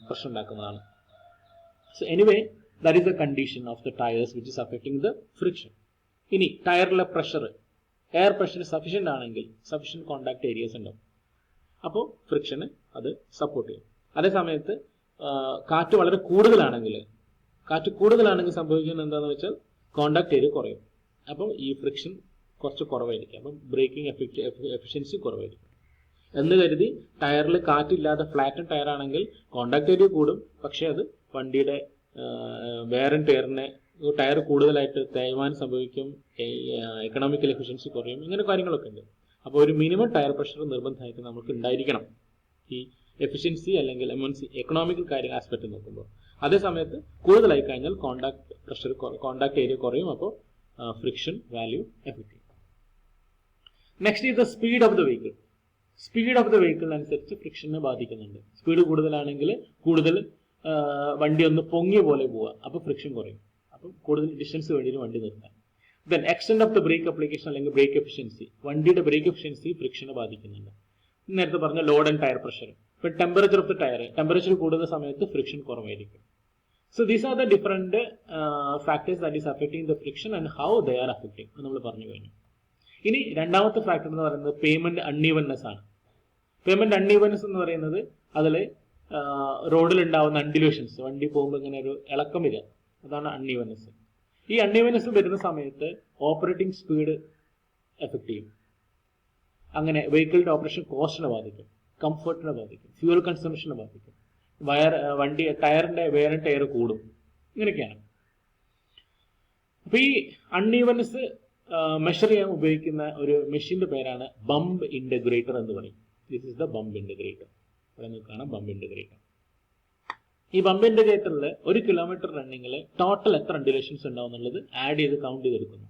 പ്രശ്നം ഉണ്ടാക്കുന്നതാണ്. So anyway that is the condition of the tyres which is affecting the friction. ഇനി ടയറിലെ പ്രഷർ, എയർ പ്രഷർ സഫീഷ്യന്റ് ആണെങ്കിൽ സഫീഷ്യന്റ് കോണ്ടാക്ട് ഏരിയസ് ഉണ്ടാവും, അപ്പോൾ ഫ്രിക്ഷന് അത് സപ്പോർട്ട് ചെയ്യും. അതേ സമയത്ത് കാറ്റ് വളരെ കൂടുതലാണെങ്കിൽ സംഭവിക്കുന്നത് എന്താണെന്ന് വെച്ചാൽ കോണ്ടാക്ട് ഏരിയ കുറയും, അപ്പം ഈ ഫ്രിക്ഷൻ കുറച്ച് കുറവായിരിക്കും, അപ്പം ബ്രേക്കിംഗ് എഫിഷ്യൻസി കുറവായിരിക്കും. എന്ന് കരുതി ടയറിൽ കാറ്റില്ലാതെ ഫ്ലാറ്റൻ ടയർ ആണെങ്കിൽ കോണ്ടാക്ട് ഏരിയ കൂടും, പക്ഷെ അത് വണ്ടിയുടെ വെയർ ആൻഡ് ടയറിനെ ടയർ കൂടുതലായിട്ട് തേയ്മാനം സംഭവിക്കും, എക്കണോമിക്കൽ എഫിഷ്യൻസി കുറയും, ഇങ്ങനെ കാര്യങ്ങളൊക്കെ ഉണ്ട്. അപ്പോൾ ഒരു മിനിമം ടയർ പ്രഷർ നിർബന്ധമായിട്ട് നമുക്ക് ഉണ്ടായിരിക്കണം ഈ എഫിഷ്യൻസി അല്ലെങ്കിൽ എക്കണോമിക്കൽ കാര്യം ആസ്പെക്ട് നോക്കുമ്പോൾ. അതേ സമയത്ത് കൂടുതലായി കഴിഞ്ഞാൽ കോണ്ടാക്ട് പ്രഷർ, കോണ്ടാക്ട് ഏരിയ കുറയും, അപ്പോൾ ഫ്രിക്ഷൻ വാല്യൂ എഫക്റ്റ് ചെയ്യും. Next is the speed of the vehicle. Speed of the vehicle അനുസരിച്ച് ഫ്രിക്ഷനെ ബാധിക്കുന്നുണ്ട്. സ്പീഡ് കൂടുതലാണെങ്കിൽ കൂടുതൽ വണ്ടി ഒന്ന് പൊങ്ങിയ പോലെ പോവുക, അപ്പോൾ ഫ്രിക്ഷൻ കുറയും, അപ്പം കൂടുതൽ ഡിസ്റ്റൻസ് വേണ്ടിയിട്ട് വണ്ടി നിർത്താൻ. Then extent of the brake application അല്ലെങ്കിൽ ബ്രേക്ക് എഫിഷ്യൻസി. വണ്ടിയുടെ ബ്രേക്ക് എഫിഷ്യൻസി ഫ്രിക്ഷനെ ബാധിക്കുന്നുണ്ട്. നേരത്തെ പറഞ്ഞ ലോഡ് ആൻഡ് ടയർ പ്രഷർ. ഇപ്പം temperature of the tyre, temperature കൂടുന്ന സമയത്ത് ഫ്രിക്ഷൻ കുറവായിരിക്കും. So these are the different factors that is affecting the friction and how they are affecting. നമ്മൾ പറഞ്ഞു കഴിഞ്ഞു. ഇനി രണ്ടാമത്തെ ഫാക്ടർ എന്ന് പറയുന്നത് പേയ്മെന്റ് അൺഈവൻനെസ് ആണ്. പേയ്മെന്റ് അൺഈവൻനെസ് എന്ന് പറയുന്നത് അതിൽ റോഡിൽ ഉണ്ടാവുന്ന അൺഡിലൂഷൻസ്, വണ്ടി പോകുമ്പോൾ ഇങ്ങനെ ഒരു ഇളക്കം വരിക, അതാണ് അൺഈവൻനെസ്. ഈ അൺഈവൻനെസ് വരുന്ന സമയത്ത് ഓപ്പറേറ്റിംഗ് സ്പീഡ് എഫക്ട് ചെയ്യും. അങ്ങനെ വെഹിക്കിളിന്റെ ഓപ്പറേഷൻ കോസ്റ്റിനെ ബാധിക്കും, കംഫർട്ടിനെ ബാധിക്കും, ഫ്യൂൽ കൺസംഷനെ ബാധിക്കും, വണ്ടി ടയറിന്റെ വെയർ ആൻഡ് ടയർ കൂടും, ഇങ്ങനെയൊക്കെയാണ്. അപ്പൊ ഈ അൺഈവൻനെസ് മെഷർ ചെയ്യാൻ ഉപയോഗിക്കുന്ന ഒരു മെഷീന്റെ പേരാണ് ബംപ് ഇന്റഗ്രേറ്റർ എന്ന് പറയും. This is the bump integrator. ഇവിടെ നോക്കുകയാണ് ബംപ് ഇന്റഗ്രേറ്റർ. ഈ ബംപ് ഇന്റഗ്രേറ്ററിൽ 1 കിലോമീറ്റർ റണ്ണിങ്ങിൽ ടോട്ടൽ എത്ര അൺഡുലേഷൻസ് ഉണ്ടാവും എന്നുള്ളത് ആഡ് ചെയ്ത് കൗണ്ട് ചെയ്തെടുക്കുന്നു.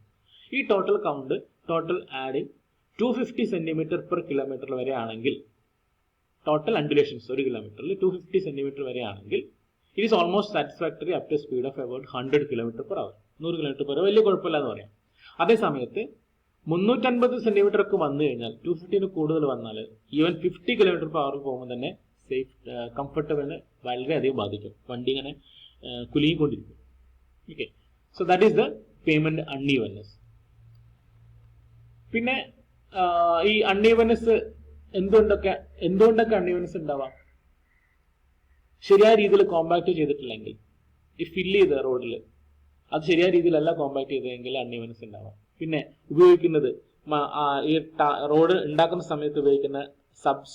ഈ total count, total adding 250 centimetre per kilometre വരെ ആണെങ്കിൽ, ടോട്ടൽ അൺഡുലേഷൻസ് 1 കിലോമീറ്ററിൽ 250 സെന്റിമീറ്റർ വരെ ആണെങ്കിൽ it is almost satisfactory up to speed of about 100 kilometre per hour. 100 kilometre per hour വലിയ കുഴപ്പമില്ല എന്ന് പറയാം. അതേ സമയത്ത് 350 സെന്റിമീറ്റർ ഒക്കെ വന്നു കഴിഞ്ഞാൽ, 250 കൂടുതൽ വന്നാൽ ഈവൻ 50 കിലോമീറ്റർ പെർ അവർ പോകുമ്പോൾ തന്നെ സേഫ് കംഫർട്ടബിളിനെ വളരെയധികം ബാധിക്കും. വണ്ടി ഇങ്ങനെ കുലുങ്ങിക്കൊണ്ടിരിക്കും. Okay, so that is the pavement unevenness. പിന്നെ ഈ അൺഈവൻനെസ് എന്തുകൊണ്ടൊക്കെ അൺഈവൻനെസ് ഉണ്ടാവാം? ശരിയായ രീതിയിൽ കോമ്പാക്ട് ചെയ്തിട്ടില്ലെങ്കിൽ, ഈ ഫില്ല് ചെയ്ത റോഡിൽ അത് ശരിയായ രീതിയിലല്ല കോമ്പാക്ട് ചെയ്തതെങ്കിൽ അൺഈവൻനെസ് ഉണ്ടാവാം. പിന്നെ ഉപയോഗിക്കുന്നത് ഈ റോഡ് ഉണ്ടാക്കുന്ന സമയത്ത് ഉപയോഗിക്കുന്ന സബ്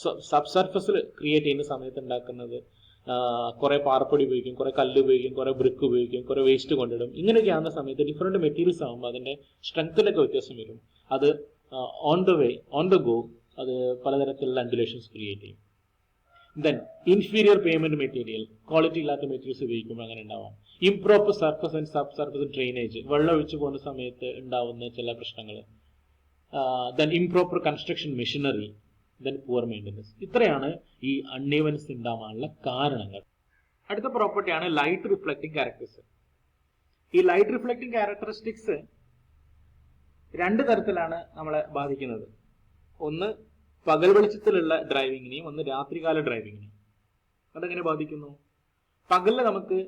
സർഫസിൽ ക്രിയേറ്റ് ചെയ്യുന്ന സമയത്ത് ഉണ്ടാക്കുന്നത് കുറെ പാറപ്പൊടി ഉപയോഗിക്കും, കുറെ കല്ല് ഉപയോഗിക്കും, കുറെ ബ്രിക്ക് ഉപയോഗിക്കും, കുറെ വേസ്റ്റ് കൊണ്ടിടും. ഇങ്ങനെയൊക്കെ ആകുന്ന സമയത്ത് ഡിഫറെന്റ് മെറ്റീരിയൽസ് ആകുമ്പോൾ അതിന്റെ സ്ട്രെങ്ത്തിലൊക്കെ വ്യത്യാസം വരും. അത് ഓൺ ദ ഗോ അത് പലതരത്തിലുള്ള അൺഡുലേഷൻസ് ക്രിയേറ്റ് ചെയ്യും. Then inferior payment material, quality ഇല്ലാത്ത മെറ്റീരിയൽസ് ഉപയോഗിക്കുമ്പോൾ അങ്ങനെ ഉണ്ടാവാം. Improper surface and sub surface drainage, വെള്ളം ഒഴിച്ചു പോകുന്ന സമയത്ത് ഉണ്ടാവുന്ന ചില പ്രശ്നങ്ങൾ. Then improper construction machinery, then poor maintenance. ഇത്രയാണ് ഈ അൺഈവൻസ് ഉണ്ടാവാനുള്ള കാരണങ്ങൾ. അടുത്ത പ്രോപ്പർട്ടിയാണ് ലൈറ്റ് റിഫ്ലക്റ്റിംഗ് ക്യാരക്ടറിസ്റ്റിക്സ്. ഈ ലൈറ്റ് റിഫ്ലക്റ്റിംഗ് ക്യാരക്ടറിസ്റ്റിക്സ് 2 തരത്തിലാണ് നമ്മളെ ബാധിക്കുന്നത്. ഒന്ന് പകൽ വെളിച്ചത്തിലുള്ള ഡ്രൈവിങ്ങിനെയും ഒന്ന് രാത്രികാല ഡ്രൈവിങ്ങിനെയും. അതെങ്ങനെ ബാധിക്കുന്നു? പകലിൽ നമുക്ക്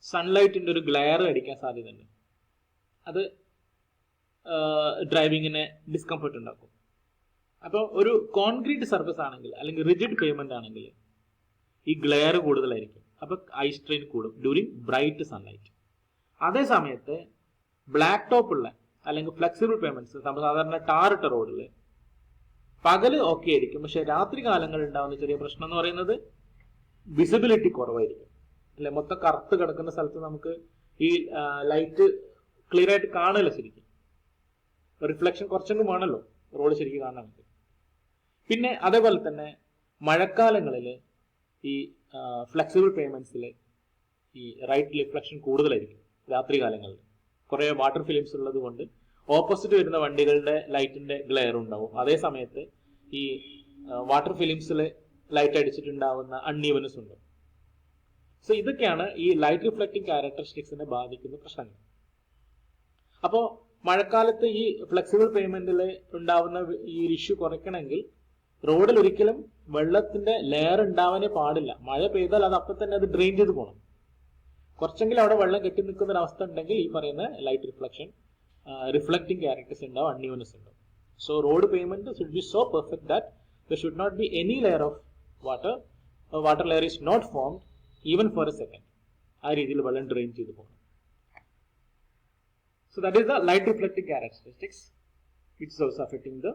സൺലൈറ്റിന്റെ ഒരു ഗ്ലെയർ അടിക്കാൻ സാധ്യതയുണ്ട്. അത് ഡ്രൈവിങ്ങിനെ ഡിസ്കംഫർട്ട് ഉണ്ടാക്കും. അപ്പോൾ ഒരു കോൺക്രീറ്റ് സർഫസ് ആണെങ്കിൽ അല്ലെങ്കിൽ റിജിഡ് പേയ്മെന്റ് ആണെങ്കിൽ ഈ ഗ്ലെയർ കൂടുതലായിരിക്കും. അപ്പൊ ഐ സ്ട്രെയിൻ കൂടും ഡ്യൂറിങ് ബ്രൈറ്റ് സൺലൈറ്റ്. അതേ സമയത്ത് ബ്ലാക്ക് ടോപ്പ് ഉള്ള അല്ലെങ്കിൽ ഫ്ലെക്സിബിൾ പേയ്മെന്റ്സ്, സാധാരണ ടാറിട്ട റോഡിൽ പകല് ഓക്കെ ആയിരിക്കും, പക്ഷെ രാത്രി കാലങ്ങളിൽ ഉണ്ടാവുന്ന ചെറിയ പ്രശ്നം എന്ന് പറയുന്നത് വിസിബിലിറ്റി കുറവായിരിക്കും. അല്ലെ, മൊത്തം കറുത്ത് കിടക്കുന്ന സ്ഥലത്ത് നമുക്ക് ഈ ലൈറ്റ് ക്ലിയർ ആയിട്ട് കാണില്ല. ശരിക്കും റിഫ്ലക്ഷൻ കുറച്ചെങ്കിലും വേണമല്ലോ റോഡ് ശരിക്കും കാണാൻ വേണ്ടി. പിന്നെ അതേപോലെ തന്നെ മഴക്കാലങ്ങളിൽ ഈ ഫ്ലെക്സിബിൾ പേയ്മെന്റ്സിൽ ഈ റൈറ്റ് റിഫ്ലക്ഷൻ കൂടുതലായിരിക്കും രാത്രി കാലങ്ങളിൽ. കുറെ വാട്ടർ ഫിലിംസ് ഉള്ളത് കൊണ്ട് ഓപ്പോസിറ്റ് വരുന്ന വണ്ടികളുടെ ലൈറ്റിന്റെ ഗ്ലെയർ ഉണ്ടാവും. അതേ സമയത്ത് ഈ വാട്ടർ ഫിലിംസിൽ ലൈറ്റ് അടിച്ചിട്ടുണ്ടാവുന്ന അൺഈവൻസ് ഉണ്ട്. സോ ഇതൊക്കെയാണ് ഈ ലൈറ്റ് റിഫ്ലക്റ്റിംഗ് ക്യാരക്ടറിസ്റ്റിക്സിനെ ബാധിക്കുന്ന പ്രശ്നങ്ങൾ. അപ്പോൾ മഴക്കാലത്ത് ഈ ഫ്ലെക്സിബിൾ പേയ്മെന്റിൽ ഉണ്ടാവുന്ന ഈ ഇഷ്യൂ കുറയ്ക്കണമെങ്കിൽ റോഡിൽ ഒരിക്കലും വെള്ളത്തിന്റെ ലെയർ ഉണ്ടാവാനേ പാടില്ല. മഴ പെയ്താൽ അത് അപ്പം തന്നെ അത് ഡ്രെയിൻ ചെയ്ത് പോകണം. കുറച്ചെങ്കിലും അവിടെ വെള്ളം കെട്ടി നിൽക്കുന്ന ഒരു അവസ്ഥ ഉണ്ടെങ്കിൽ ഈ പറയുന്ന ലൈറ്റ് റിഫ്ലക്ഷൻ റിഫ്ലക്റ്റിംഗ് ക്യാരക്ടേഴ്സ് ഉണ്ടാവും, അൺഈവൻസ് ഉണ്ടാവും. So road pavement should be so perfect that there should not be any layer of water layer is not formed even for a second. ആ രീതിയിൽ വെള്ളം ഡ്രെയിൻ ചെയ്ത് പോകണം. So that is the light reflecting characteristics which is also affecting the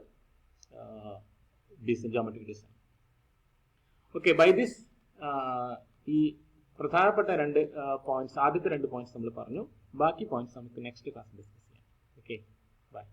geometric design. Okay, by this പ്രധാനപ്പെട്ട രണ്ട് പോയിന്റ്സ്, ആദ്യത്തെ രണ്ട് പോയിന്റ്സ് നമ്മൾ പറഞ്ഞു. ബാക്കി പോയിന്റ്സ് നമുക്ക് നെക്സ്റ്റ് ക്ലാസ് ഡിസ്കസ് ചെയ്യാം. Okay, by.